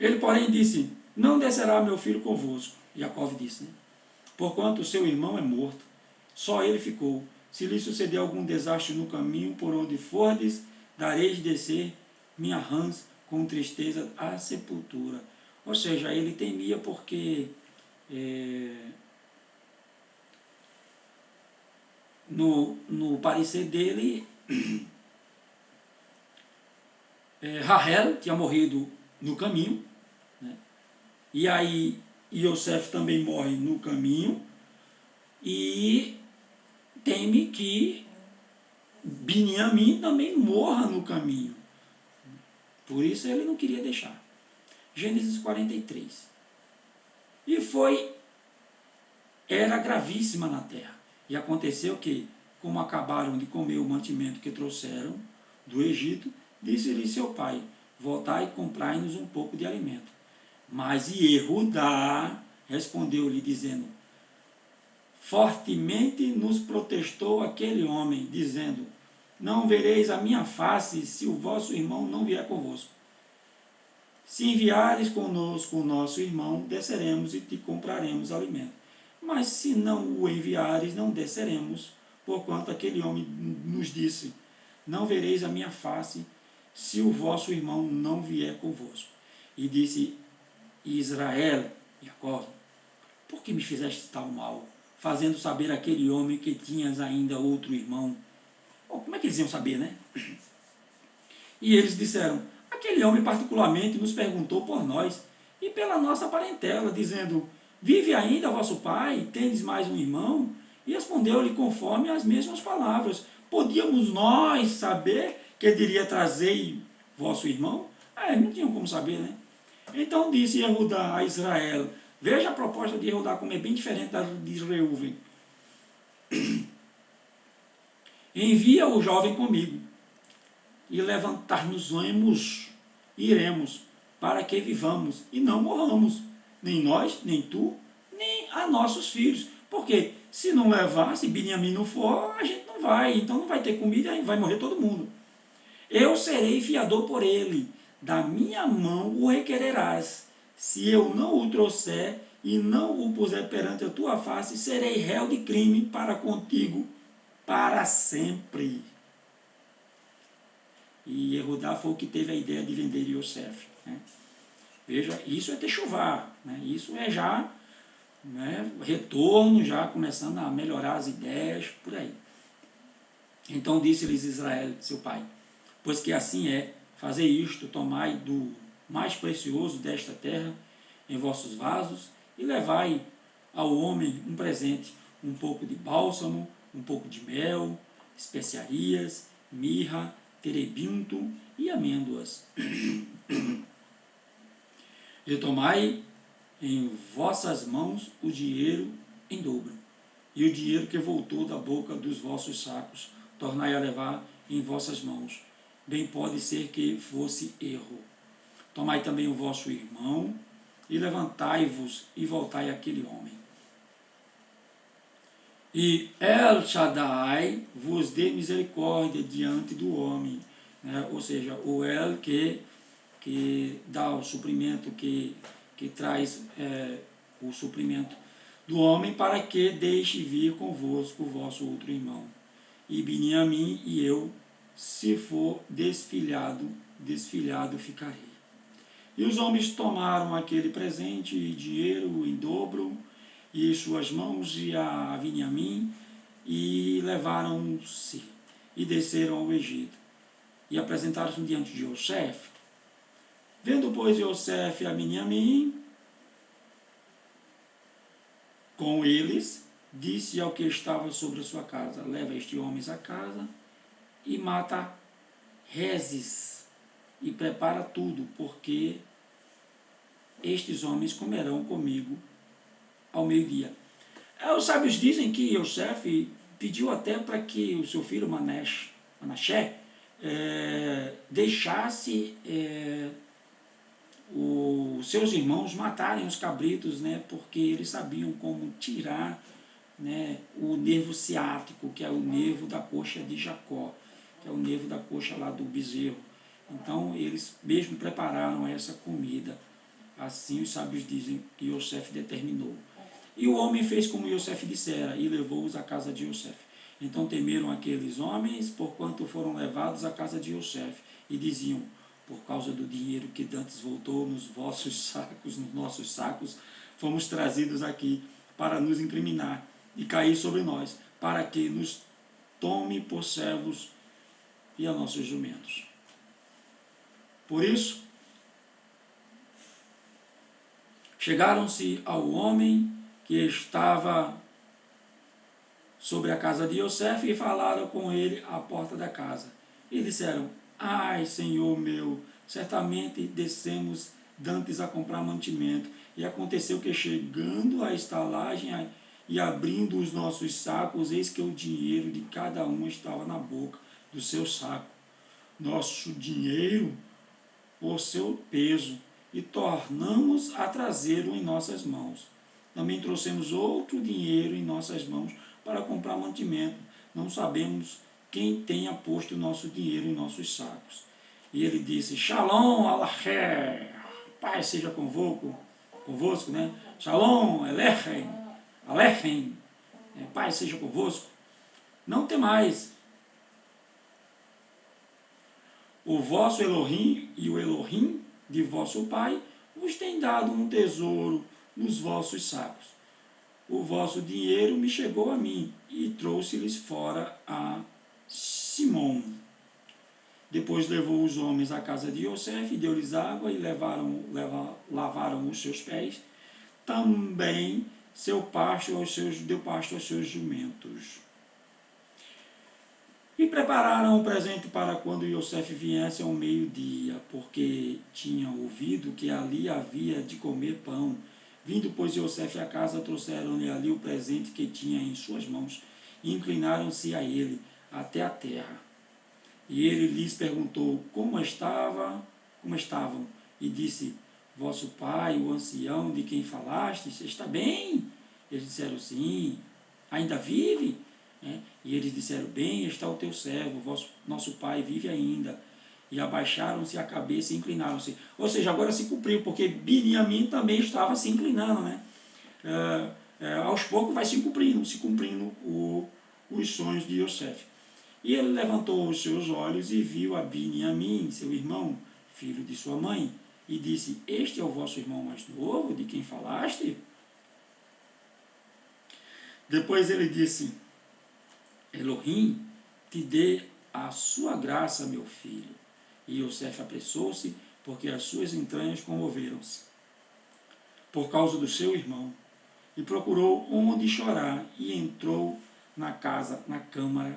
Ele, porém, disse: não descerá meu filho convosco. Jacó disse, né? Porquanto o seu irmão é morto, só ele ficou. Se lhe suceder algum desastre no caminho por onde fordes, dareis descer minha rãs com tristeza à sepultura. Ou seja, ele temia porque no parecer dele, Rahel tinha morrido no caminho, né? E aí Yosef também morre no caminho, e teme que Biniamim também morra no caminho. Por isso ele não queria deixar. Gênesis 43. E era gravíssima na terra. E aconteceu que, como acabaram de comer o mantimento que trouxeram do Egito, disse-lhe seu pai: voltai e comprai-nos um pouco de alimento. Mas Jehudá respondeu-lhe, dizendo: fortemente nos protestou aquele homem, dizendo: não vereis a minha face se o vosso irmão não vier convosco. Se enviares conosco o nosso irmão, desceremos e te compraremos alimento. Mas se não o enviares, não desceremos, porquanto aquele homem nos disse: não vereis a minha face se o vosso irmão não vier convosco. E disse Israel, Jacó: por que me fizeste tal mal, fazendo saber aquele homem que tinhas ainda outro irmão? Como é que eles iam saber, né? E eles disseram: aquele homem particularmente nos perguntou por nós e pela nossa parentela, dizendo: vive ainda vosso pai? Tendes mais um irmão? E respondeu-lhe conforme as mesmas palavras: podíamos nós saber que diria: trazei vosso irmão? Não tinham como saber, né? Então disse Jehudá a Israel: veja a proposta de Jehudá como é bem diferente da de Reuven. Envia o jovem comigo, e levantar-nos-emos, iremos, para que vivamos e não morramos, nem nós, nem tu, nem a nossos filhos. Porque se não levar, se Beniamim não for, a gente não vai, então não vai ter comida e vai morrer todo mundo. Eu serei fiador por ele, da minha mão o requererás. Se eu não o trouxer e não o puser perante a tua face, serei réu de crime para contigo para sempre. E Jehudá foi o que teve a ideia de vender Yosef, né? Veja, isso é techuvá, né? Isso é já, né, retorno, já começando a melhorar as ideias, por aí. Então disse-lhes Israel, seu pai: pois que assim é, fazei isto, tomai do mais precioso desta terra em vossos vasos, e levai ao homem um presente, um pouco de bálsamo, um pouco de mel, especiarias, mirra, terebinto e amêndoas. E tomai em vossas mãos o dinheiro em dobro, e o dinheiro que voltou da boca dos vossos sacos, tornai a levar em vossas mãos. Bem pode ser que fosse erro. Tomai também o vosso irmão, e levantai-vos e voltai àquele homem. E El Shaddai vos dê misericórdia diante do homem, né? Ou seja, o El que dá o suprimento, que traz o suprimento do homem, para que deixe vir convosco o vosso outro irmão. E Beniamim e eu se for desfilhado ficarei. E os homens tomaram aquele presente e dinheiro em dobro e suas mãos e a Beniamim e levaram-se e desceram ao Egito e apresentaram-se diante de Yosef. Vendo, pois, Yosef a Beniamim com eles, disse ao que estava sobre a sua casa: leva estes homens à casa e mata reses e prepara tudo, porque estes homens comerão comigo ao meio-dia. Os sábios dizem que Yosef pediu até para que o seu filho Manassé deixasse os seus irmãos matarem os cabritos, né, porque eles sabiam como tirar, né, o nervo ciático, que é o nervo da coxa de Jacó, que é o nervo da coxa lá do bezerro. Então eles mesmo prepararam essa comida. Assim os sábios dizem que Yosef determinou. E o homem fez como Yosef dissera, e levou-os à casa de Yosef. Então temeram aqueles homens, porquanto foram levados à casa de Yosef, e diziam: por causa do dinheiro que dantes voltou nos vossos sacos, nos nossos sacos, fomos trazidos aqui para nos incriminar e cair sobre nós, para que nos tome por servos e a nossos jumentos. Por isso, chegaram-se ao homem que estava sobre a casa de Yosef e falaram com ele à porta da casa. E disseram: ai, Senhor meu, certamente descemos dantes a comprar mantimento. E aconteceu que, chegando à estalagem e abrindo os nossos sacos, eis que o dinheiro de cada um estava na boca do seu saco. Nosso dinheiro por seu peso, e tornamos a trazê-lo em nossas mãos. Também trouxemos outro dinheiro em nossas mãos para comprar mantimento. Não sabemos quem tenha posto o nosso dinheiro em nossos sacos. E ele disse: Shalom Aleichem, paz seja convosco, né? Shalom Aleichem, paz seja convosco. Não temais. O vosso Elohim e o Elohim de vosso pai vos tem dado um tesouro nos vossos sacos. O vosso dinheiro me chegou a mim, e trouxe-lhes fora a Simão. Depois levou os homens à casa de Yosef, e deu-lhes água, e lavaram os seus pés. Também deu pasto aos seus jumentos. E prepararam o presente para quando Yosef viesse ao meio-dia, porque tinham ouvido que ali havia de comer pão. Vindo, pois, Yosef à casa, trouxeram-lhe ali o presente que tinha em suas mãos, e inclinaram-se a ele até a terra. E ele lhes perguntou como estavam, e disse: vosso pai, o ancião de quem falastes, está bem? Eles disseram: sim. Ainda vive? E eles disseram: bem está o teu servo, nosso pai vive ainda. E abaixaram-se a cabeça e inclinaram-se. Ou seja, agora se cumpriu, porque Beniamim também estava se inclinando, né? Aos poucos vai se cumprindo os sonhos de Yosef. E ele levantou os seus olhos e viu a Beniamim, seu irmão, filho de sua mãe, e disse: este é o vosso irmão mais novo, de quem falaste? Depois ele disse: Elohim te dê a sua graça, meu filho. E Yosef apressou-se, porque as suas entranhas comoveram-se por causa do seu irmão, e procurou onde chorar, e entrou na casa, na câmara,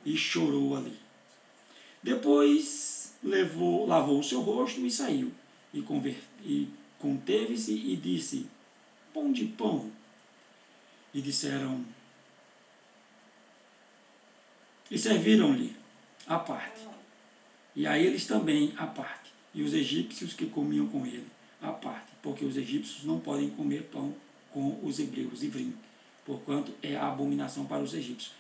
e chorou ali. Depois lavou o seu rosto e saiu, e conteve-se e disse: pão de pão. E disseram, e serviram-lhe à parte, e a eles também à parte, e os egípcios que comiam com ele à parte, porque os egípcios não podem comer pão com os hebreus, ivrim, porquanto é a abominação para os egípcios.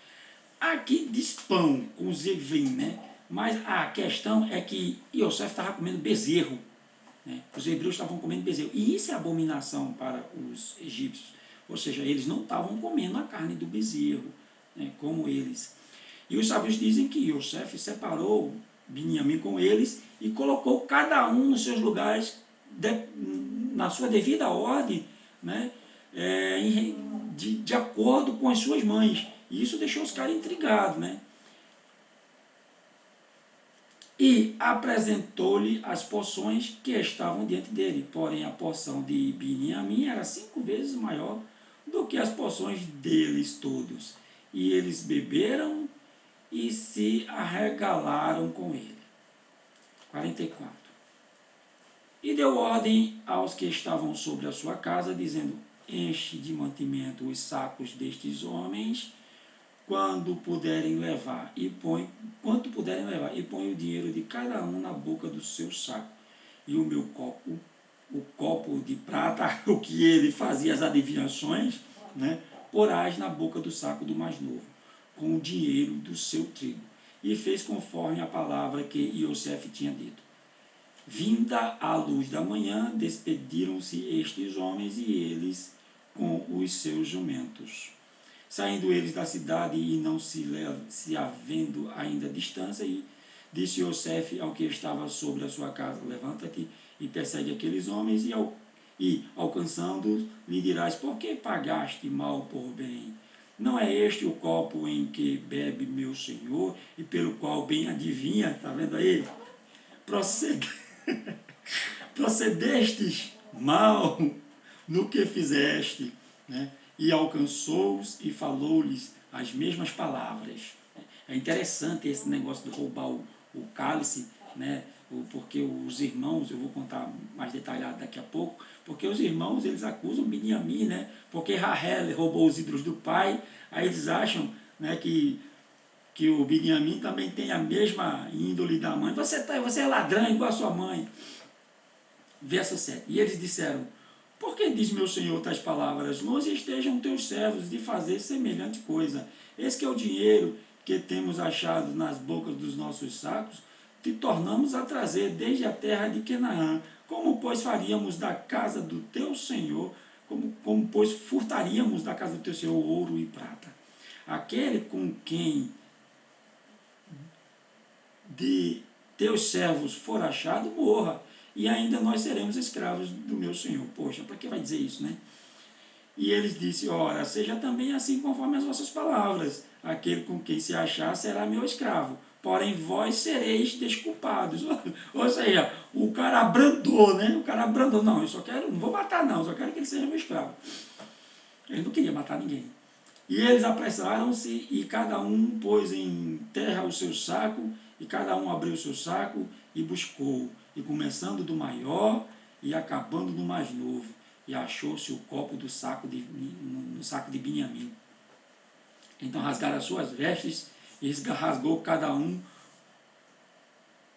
Aqui diz pão com os ivrim, né? Mas a questão é que Yosef estava comendo bezerro, né? Os hebreus estavam comendo bezerro, e isso é abominação para os egípcios, ou seja, eles não estavam comendo a carne do bezerro, né? Como eles. E os sábios dizem que Yosef separou Beniamim com eles e colocou cada um nos seus lugares, na sua devida ordem, né, de acordo com as suas mães. E isso deixou os caras intrigados, né? E apresentou-lhe as porções que estavam diante dele. Porém, a porção de Beniamim era 5 vezes maior do que as porções deles todos. E eles beberam e se arregalaram com ele. 44. E deu ordem aos que estavam sobre a sua casa, dizendo: enche de mantimento os sacos destes homens, quanto puderem levar, e põe o dinheiro de cada um na boca do seu saco. E o meu copo, o copo de prata, o que ele fazia as adivinhações, né, porás na boca do saco do mais novo, com o dinheiro do seu trigo. E fez conforme a palavra que Yosef tinha dito. Vinda a luz da manhã, despediram-se estes homens e eles com os seus jumentos. Saindo eles da cidade e não se havendo ainda distância, e disse Yosef ao que estava sobre a sua casa: levanta-te e persegue aqueles homens, e alcançando-os, lhe dirás: por que pagaste mal por bem? Não é este o copo em que bebe meu senhor, e pelo qual bem adivinha? Está vendo aí? Procedestes mal no que fizeste, né? E alcançou-os e falou-lhes as mesmas palavras. É interessante esse negócio de roubar o cálice, né? Porque os irmãos, eu vou contar mais detalhado daqui a pouco, porque os irmãos, eles acusam Beniamim, né? Porque Rahel roubou os ídolos do pai, aí eles acham, né, que o Beniamim também tem a mesma índole da mãe. Você é ladrão igual a sua mãe. Verso 7. E eles disseram: por que diz meu senhor tais palavras? Longe estejam teus servos de fazer semelhante coisa. Esse que é o dinheiro que temos achado nas bocas dos nossos sacos, te tornamos a trazer desde a terra de Canaã. Como, pois, faríamos da casa do teu senhor, como pois, furtaríamos da casa do teu senhor ouro e prata? Aquele com quem de teus servos for achado, morra, e ainda nós seremos escravos do meu senhor. Poxa, para que vai dizer isso, né? E eles disseram: ora, seja também assim conforme as vossas palavras. Aquele com quem se achar será meu escravo, porém vós sereis desculpados. Ou seja, o cara abrandou, né? O cara abrandou: não, não vou matar não, só quero que ele seja meu escravo. Ele não queria matar ninguém. E eles apressaram-se, e cada um pôs em terra o seu saco, e cada um abriu o seu saco e buscou, e começando do maior e acabando no mais novo, e achou-se o copo no saco de Beniamim. Então rasgaram as suas vestes, e rasgou cada um,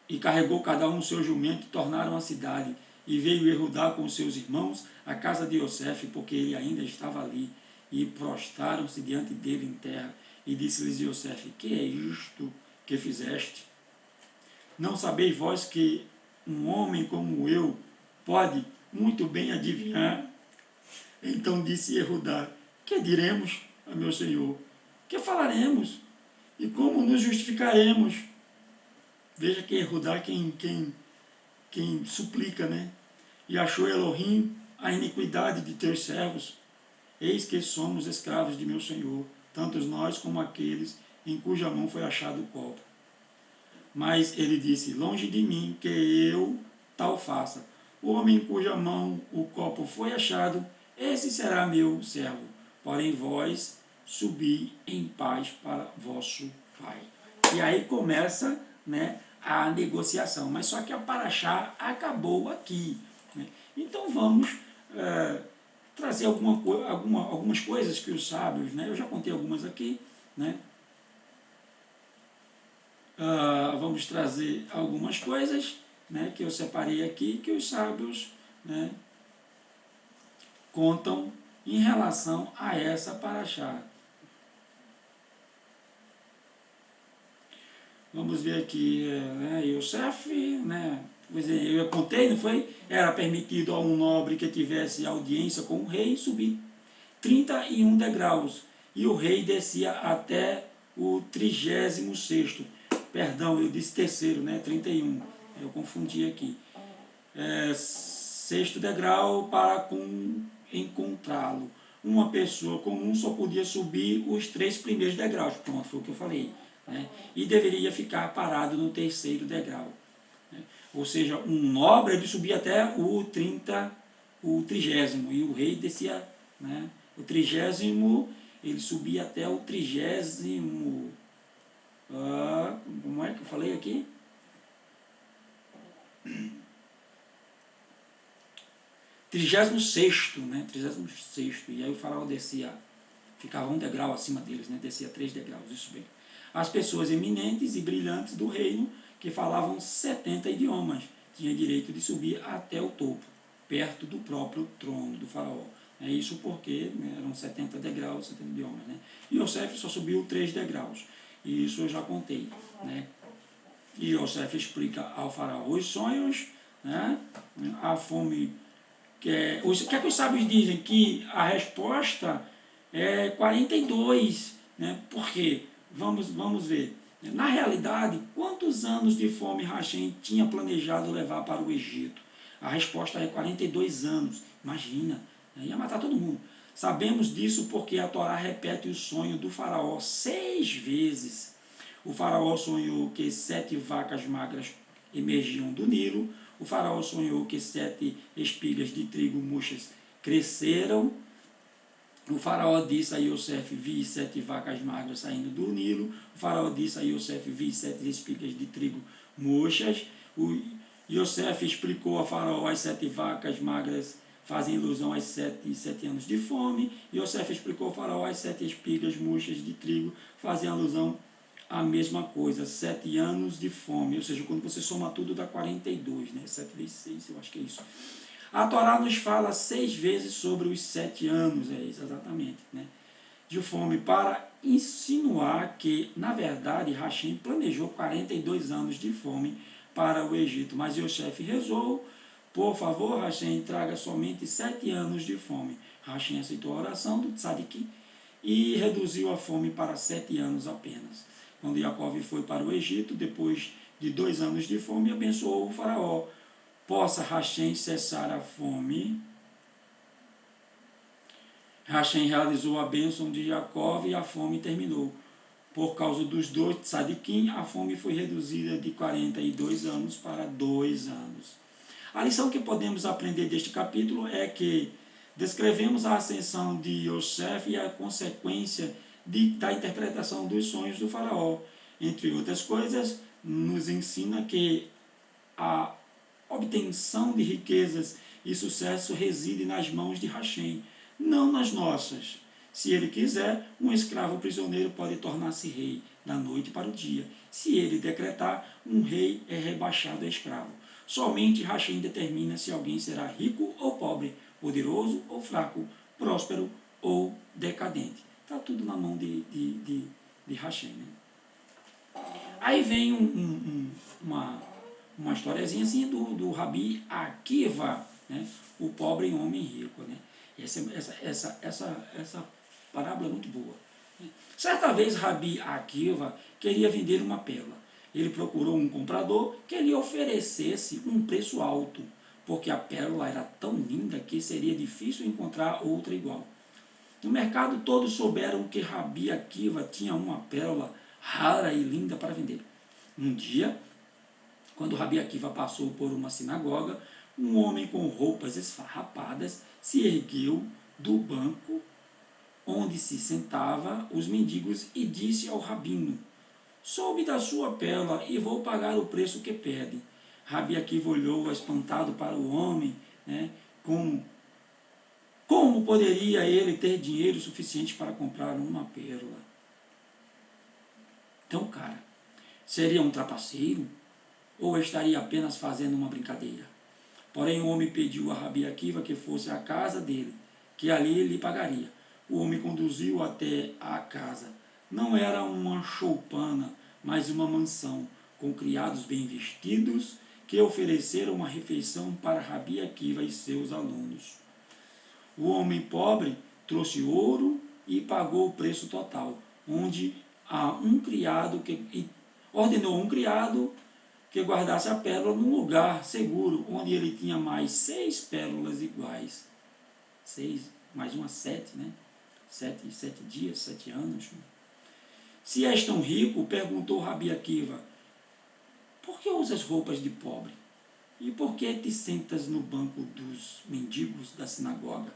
e carregou cada um o seu jumento, e tornaram à cidade. E veio Erudá com os seus irmãos à casa de Yosef, porque ele ainda estava ali. E prostraram-se diante dele em terra. E disse-lhes Yosef: que é isto que fizeste? Não sabeis vós que um homem como eu pode muito bem adivinhar? Então disse Erudá: que diremos a meu senhor? Que falaremos? E como nos justificaremos? Veja que Erudá quem suplica, né? E achou Elohim a iniquidade de teus servos. Eis que somos escravos de meu senhor, tanto nós como aqueles em cuja mão foi achado o copo. Mas ele disse: longe de mim que eu tal faça. O homem em cuja mão o copo foi achado, esse será meu servo. Porém vós subi em paz para vosso pai. E aí começa, né, a negociação. Mas só que a paraxá acabou aqui, né? Então vamos trazer algumas coisas que os sábios, né, eu já contei algumas aqui, né, vamos trazer algumas coisas, né, que eu separei aqui, que os sábios, né, contam em relação a essa paraxá. Vamos ver aqui, Yosef, né, eu contei, não foi? Era permitido a um nobre que tivesse audiência com o rei subir 31 degraus, e o rei descia até o 36º. Perdão, eu disse terceiro, né? 31. Eu confundi aqui. Sexto degrau para encontrá-lo. Uma pessoa comum só podia subir os 3 primeiros degraus. Pronto, foi o que eu falei. Né? E deveria ficar parado no terceiro degrau. Né? Ou seja, um nobre ele subia até o 30º, e o rei descia, né? O 30º, ele subia até o 30º. Como é que eu falei aqui? 36º, né? 36º. E aí o faraó descia, ficava um degrau acima deles, né? Descia 3 degraus, isso bem. As pessoas eminentes e brilhantes do reino, que falavam 70 idiomas, tinham direito de subir até o topo, perto do próprio trono do faraó. É isso porque, né, eram 70 degraus, 70 idiomas, né? E Yosef só subiu 3 degraus. E isso eu já contei, né? E Yosef explica ao faraó os sonhos, né? A fome. O que é que os sábios dizem? Que a resposta é 42. Né? Por quê? Vamos ver. Na realidade, quantos anos de fome Rachem tinha planejado levar para o Egito? A resposta é 42 anos. Imagina, ia matar todo mundo. Sabemos disso porque a Torá repete o sonho do faraó 6 vezes. O faraó sonhou que 7 vacas magras emergiam do Nilo. O faraó sonhou que 7 espigas de trigo murchas cresceram. O faraó disse a Yosef, vi 7 vacas magras saindo do Nilo. O faraó disse a Yosef, vi 7 espigas de trigo murchas. O Yosef explicou a faraó as 7 vacas magras fazem ilusão aos 7 anos de fome. Yosef explicou ao faraó as 7 espigas murchas de trigo fazem alusão à mesma coisa, 7 anos de fome. Ou seja, quando você soma tudo dá 42, né? 7 vezes 6, eu acho que é isso. A Torá nos fala 6 vezes sobre os 7 anos, é isso exatamente, né? De fome, para insinuar que, na verdade, Rachem planejou 42 anos de fome para o Egito. Mas Yosef rezou, por favor, Rachem, traga somente 7 anos de fome. Rachem aceitou a oração do Tzadik e reduziu a fome para 7 anos apenas. Quando Jacó foi para o Egito, depois de 2 anos de fome, abençoou o faraó. Possa Rachem cessar a fome. Rachem realizou a bênção de Jacó e a fome terminou. Por causa dos 2 tzadikim, a fome foi reduzida de 42 anos para 2 anos. A lição que podemos aprender deste capítulo é que descrevemos a ascensão de Yosef e a consequência da interpretação dos sonhos do faraó. Entre outras coisas, nos ensina que a obtenção de riquezas e sucesso reside nas mãos de Rachem, não nas nossas. Se ele quiser, um escravo prisioneiro pode tornar-se rei da noite para o dia. Se ele decretar, um rei é rebaixado a escravo. Somente Rachem determina se alguém será rico ou pobre, poderoso ou fraco, próspero ou decadente. Está tudo na mão de Rachem. Né? Aí vem uma historiazinha assim do Rabi Akiva, né? O pobre homem rico. Né? Essa parábola é muito boa. Né? Certa vez Rabi Akiva queria vender uma pérola. Ele procurou um comprador que lhe oferecesse um preço alto, porque a pérola era tão linda que seria difícil encontrar outra igual. No mercado todos souberam que Rabi Akiva tinha uma pérola rara e linda para vender. Um dia, quando Rabi Akiva passou por uma sinagoga, um homem com roupas esfarrapadas se ergueu do banco onde se sentava os mendigos e disse ao rabino: soube da sua pérola e vou pagar o preço que pede. Rabi Akiva olhou espantado para o homem, né, como poderia ele ter dinheiro suficiente para comprar uma pérola? Então, cara, seria um trapaceiro ou estaria apenas fazendo uma brincadeira? Porém, o homem pediu a Rabi Akiva que fosse à casa dele, que ali lhe pagaria. O homem conduziu até a casa. Não era uma choupana, mas uma mansão, com criados bem vestidos, que ofereceram uma refeição para Rabi Akiva e seus alunos. O homem pobre trouxe ouro e pagou o preço total, onde a um criado ordenou a um criado que guardasse a pérola num lugar seguro, onde ele tinha mais 6 pérolas iguais. 6, mais uma 7, né? 7 dias, 7 anos. Se és tão rico, perguntou Rabi Akiva, por que usas roupas de pobre? E por que te sentas no banco dos mendigos da sinagoga?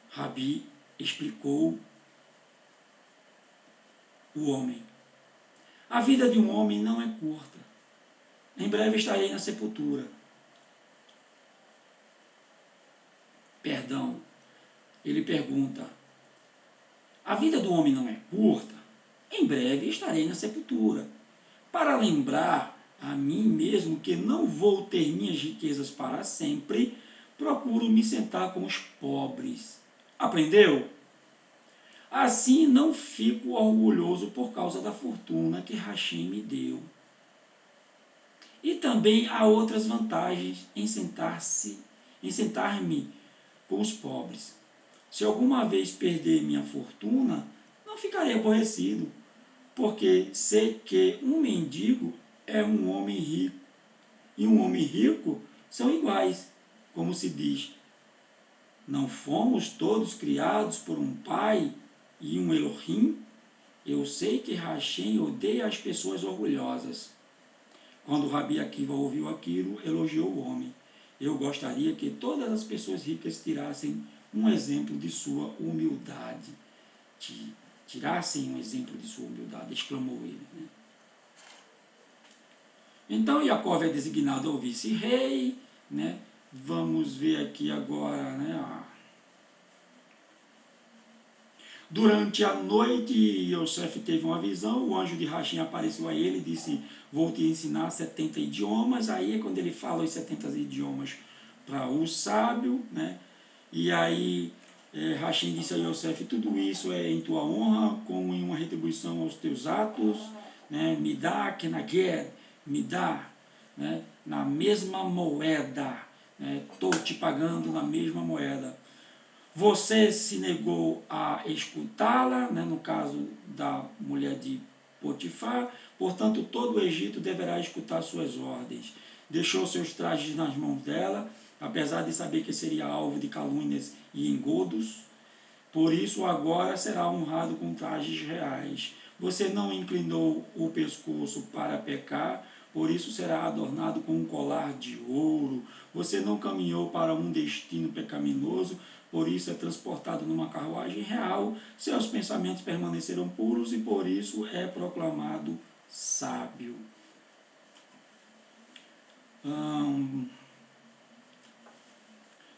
Rabi explicou o homem. A vida de um homem não é curta. Em breve estarei na sepultura. Perdão. Ele pergunta, a vida do homem não é curta? Em breve estarei na sepultura. Para lembrar a mim mesmo que não vou ter minhas riquezas para sempre, procuro me sentar com os pobres. Aprendeu? Assim não fico orgulhoso por causa da fortuna que Hashem me deu. E também há outras vantagens em sentar-me com os pobres. Se alguma vez perder minha fortuna, não ficarei aborrecido, porque sei que um mendigo é um homem rico, e um homem rico são iguais, como se diz. Não fomos todos criados por um pai e um Elohim? Eu sei que Hashem odeia as pessoas orgulhosas. Quando Rabi Akiva ouviu aquilo, elogiou o homem. Eu gostaria que todas as pessoas ricas tirassem um exemplo de sua humildade. Tirassem um exemplo de sua humildade, exclamou ele. Né? Então, Jacó é designado ao vice-rei. Né? Vamos ver aqui agora, né? Durante a noite, Yosef teve uma visão, o anjo de Hashem apareceu a ele e disse, vou te ensinar 70 idiomas. Aí é quando ele fala os 70 idiomas para o sábio, né? E aí Hashem disse a Yosef, tudo isso é em tua honra, como em uma retribuição aos teus atos, né? Me dá, kenaged, me dá, né? Na mesma moeda, estou te pagando na mesma moeda. Você se negou a escutá-la, né, no caso da mulher de Potifar, portanto todo o Egito deverá escutar suas ordens. Deixou seus trajes nas mãos dela, apesar de saber que seria alvo de calúnias e engodos. Por isso agora será honrado com trajes reais. Você não inclinou o pescoço para pecar, por isso será adornado com um colar de ouro. Você não caminhou para um destino pecaminoso, por isso é transportado numa carruagem real. Seus pensamentos permaneceram puros e por isso é proclamado sábio.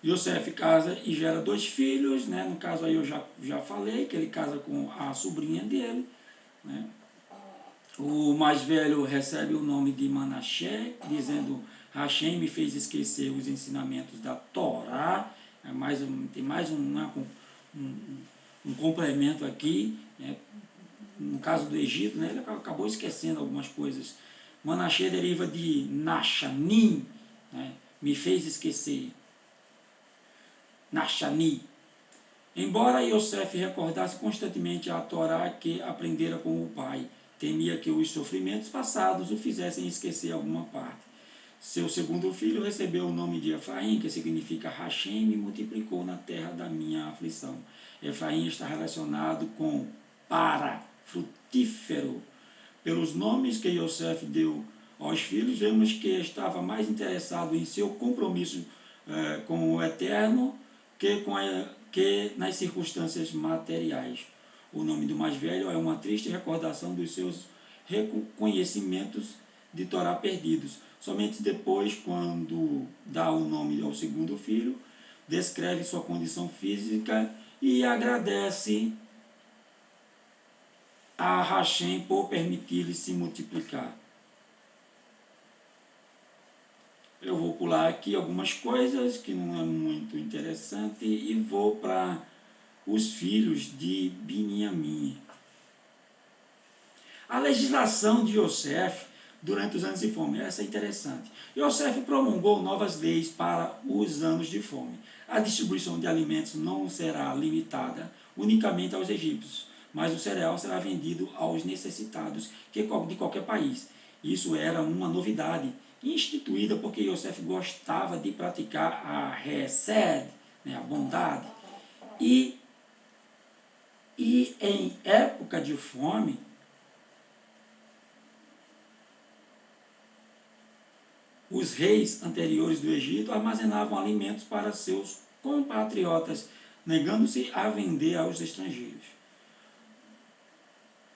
Yosef casa e gera 2 filhos, né? No caso aí eu já falei que ele casa com a sobrinha dele, né? O mais velho recebe o nome de Manassé, dizendo, Hashem me fez esquecer os ensinamentos da Torá. Tem mais um complemento aqui, né? No caso do Egito, né? Ele acabou esquecendo algumas coisas. Manassé deriva de Nashanim, né? Me fez esquecer. Nashani. Embora Yosef recordasse constantemente a Torá que aprendera com o pai, temia que os sofrimentos passados o fizessem esquecer alguma parte. Seu segundo filho recebeu o nome de Efraim, que significa Hashem me multiplicou na terra da minha aflição. Efraim está relacionado com para, frutífero. Pelos nomes que Yosef deu aos filhos, vemos que estava mais interessado em seu compromisso com o Eterno que nas circunstâncias materiais. O nome do mais velho é uma triste recordação dos seus reconhecimentos de Torá perdidos. Somente depois, quando dá o nome ao segundo filho, descreve sua condição física e agradece a Hashem por permitir-lhe se multiplicar. Eu vou pular aqui algumas coisas que não é muito interessante e vou para os filhos de Biniamim. A legislação de Yosef durante os anos de fome, essa é interessante. Yosef promulgou novas leis para os anos de fome. A distribuição de alimentos não será limitada unicamente aos egípcios, mas o cereal será vendido aos necessitados de qualquer país. Isso era uma novidade, instituída porque Yosef gostava de praticar a hesed, né, a bondade. E em época de fome, os reis anteriores do Egito armazenavam alimentos para seus compatriotas, negando-se a vender aos estrangeiros.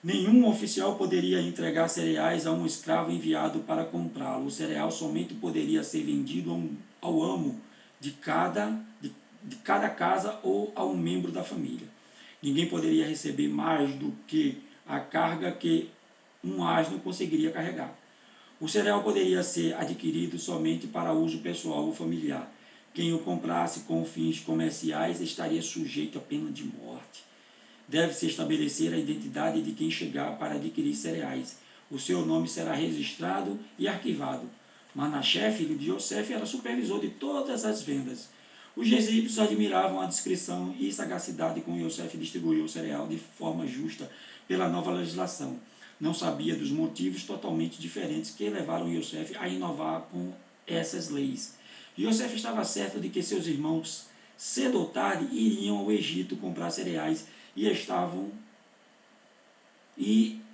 Nenhum oficial poderia entregar cereais a um escravo enviado para comprá-lo. O cereal somente poderia ser vendido ao amo de cada casa ou a um membro da família. Ninguém poderia receber mais do que a carga que um asno conseguiria carregar. O cereal poderia ser adquirido somente para uso pessoal ou familiar. Quem o comprasse com fins comerciais estaria sujeito à pena de morte. Deve-se estabelecer a identidade de quem chegar para adquirir cereais. O seu nome será registrado e arquivado. Manassés, filho de Yosef, era supervisor de todas as vendas. Os egípcios admiravam a discrição e sagacidade com Yosef distribuiu o cereal de forma justa pela nova legislação. Não sabia dos motivos totalmente diferentes que levaram Yosef a inovar com essas leis. Yosef estava certo de que seus irmãos, cedo ou tarde, iriam ao Egito comprar cereais e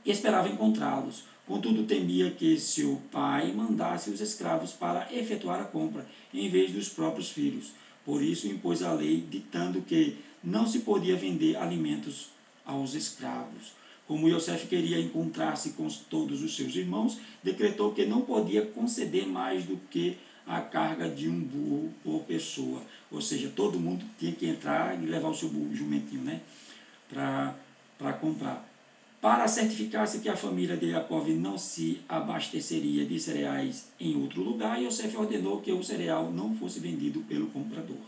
esperava encontrá-los. Contudo, temia que seu pai mandasse os escravos para efetuar a compra, em vez dos próprios filhos. Por isso, impôs a lei, ditando que não se podia vender alimentos aos escravos. Como Yosef queria encontrar-se com todos os seus irmãos, decretou que não podia conceder mais do que a carga de um burro por pessoa. Ou seja, todo mundo tinha que entrar e levar o seu burro, jumentinho, né, para comprar. Para certificar-se que a família de Jacob não se abasteceria de cereais em outro lugar, Yosef ordenou que o cereal não fosse vendido pelo comprador.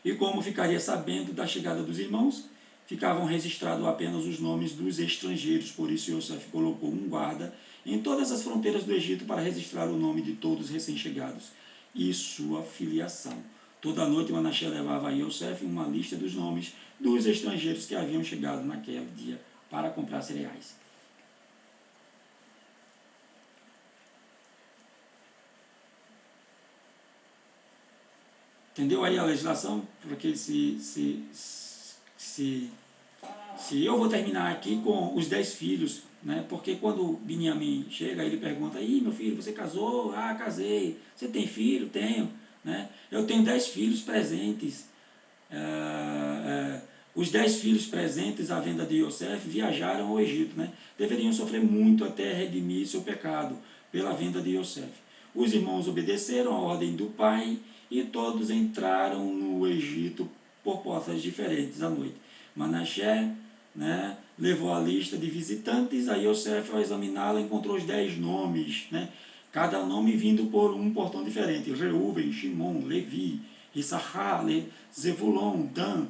E como ficaria sabendo da chegada dos irmãos, ficavam registrados apenas os nomes dos estrangeiros, por isso Yosef colocou um guarda em todas as fronteiras do Egito para registrar o nome de todos os recém-chegados e sua filiação. Toda noite Manassés levava a Yosef uma lista dos nomes dos estrangeiros que haviam chegado naquele dia para comprar cereais. Entendeu aí a legislação? Porque se eu vou terminar aqui com os 10 filhos, né? Porque quando Beniamim chega, ele pergunta: "Ih, meu filho, você casou?" "Ah, casei." "Você tem filho?" "Tenho." Né? "Eu tenho 10 filhos presentes." Os 10 filhos presentes à venda de Yosef viajaram ao Egito. Né? Deveriam sofrer muito até redimir seu pecado pela venda de Yosef. Os irmãos obedeceram a ordem do pai e todos entraram no Egito por portas diferentes à noite. Manassés, né, levou a lista de visitantes, a Yosef, ao examiná-la, encontrou os 10 nomes, né, cada nome vindo por um portão diferente: Reuben, Shimon, Levi, Issachar, Zevulon, Dan,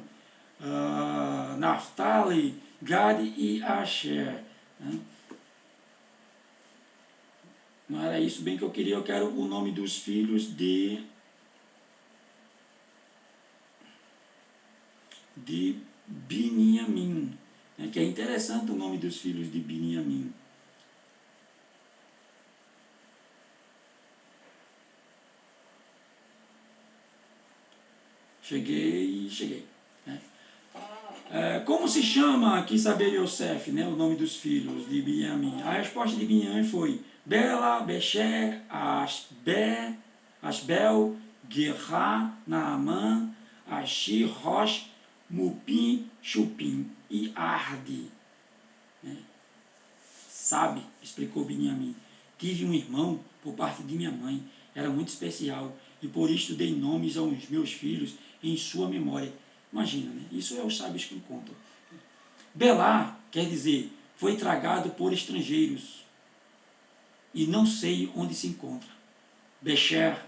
Naftali, Gad e Asher. Né? Não era isso bem que eu queria, eu quero o nome dos filhos de Beniamim, né? Que é interessante o nome dos filhos de Beniamim. Cheguei. Né? Como se chama, quis saber Yosef, né, o nome dos filhos de Beniamim? A resposta de Beniamim foi Bela, Becher, Asbel, Gerá, Naamã, Ashir, Rosh, Mupim, Chupim e Arde. Né? Sabe, explicou Beniamim, tive um irmão por parte de minha mãe, era muito especial, e por isto dei nomes aos meus filhos em sua memória. Imagina, né? Isso é os sábios que contam. Belá quer dizer, foi tragado por estrangeiros, e não sei onde se encontra. Becher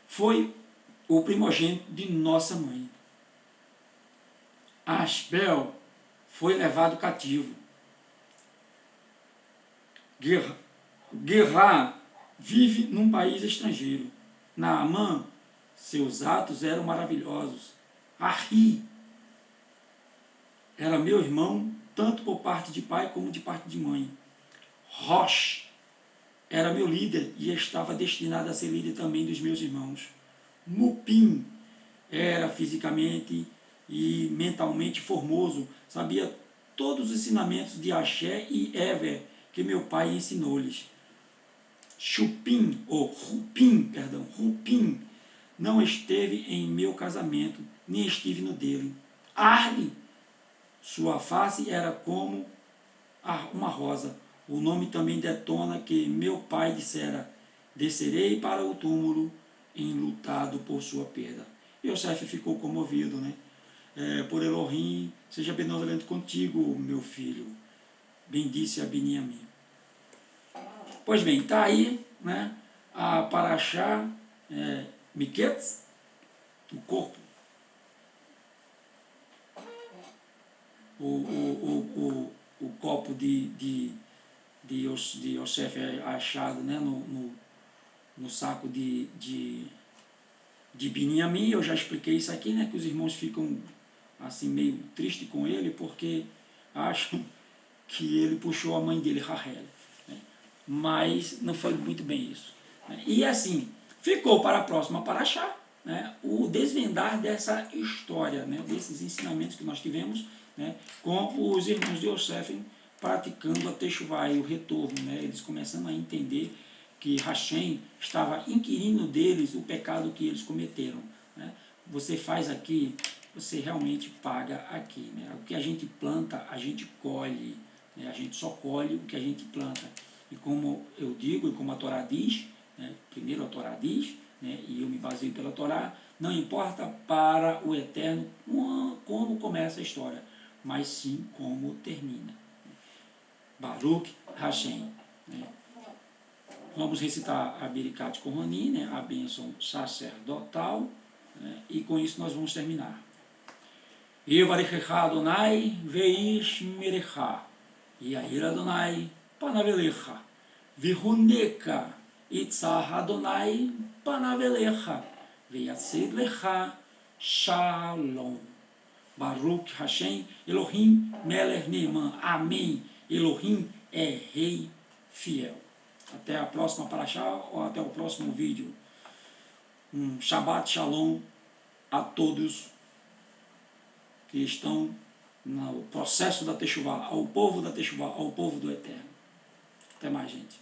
foi o primogênito de nossa mãe. Asbel foi levado cativo. Gerá vive num país estrangeiro. Naamã, seus atos eram maravilhosos. Ahi era meu irmão, tanto por parte de pai como de parte de mãe. Rosh era meu líder e estava destinado a ser líder também dos meus irmãos. Mupim era fisicamente e mentalmente formoso, sabia todos os ensinamentos de Axé e Ever que meu pai ensinou-lhes. Rupim, não esteve em meu casamento, nem estive no dele. Arle, sua face era como uma rosa. O nome também detona que meu pai dissera: descerei para o túmulo enlutado por sua perda. Yosef ficou comovido, né? Por Elohim, seja benevolente contigo, meu filho. Bendisse a Beniamim. Pois bem, está aí, né, a Paraxá Miquetz, o corpo, o copo de Yosef achado, né, no saco de Beniamim. Eu já expliquei isso aqui, né, que os irmãos ficam assim meio tristes com ele porque acham que ele puxou a mãe dele, Rahel, né? Mas não foi muito bem isso, né? E assim, ficou para a próxima paraxá, né, o desvendar dessa história, né, desses ensinamentos que nós tivemos, né, com os irmãos de Yosef praticando a Teshuvá, o retorno, né, eles começando a entender que Hashem estava inquirindo deles o pecado que eles cometeram, né? Você faz aqui, você realmente paga aqui, né? O que a gente planta, a gente colhe, né? A gente só colhe o que a gente planta. E como eu digo, e como a Torá diz, né? Primeiro a Torá diz, né? E eu me baseio pela Torá, não importa para o Eterno como começa a história, mas sim como termina. Baruch Hashem, né? Vamos recitar a Birkat Kohanim, né, a bênção sacerdotal, né, e com isso nós vamos terminar. Yevarechecha Adonai veish merecha, Yair Adonai panavelecha, Vihuneka itzah Adonai panavelecha, Veyased lecha shalom. Baruch Hashem, Elohim melech neeman. Amém. Elohim é rei fiel. Até a próxima paraxá ou até o próximo vídeo. Um Shabbat Shalom a todos que estão no processo da Teshuvá, ao povo da Teshuvá, ao povo do Eterno. Até mais, gente.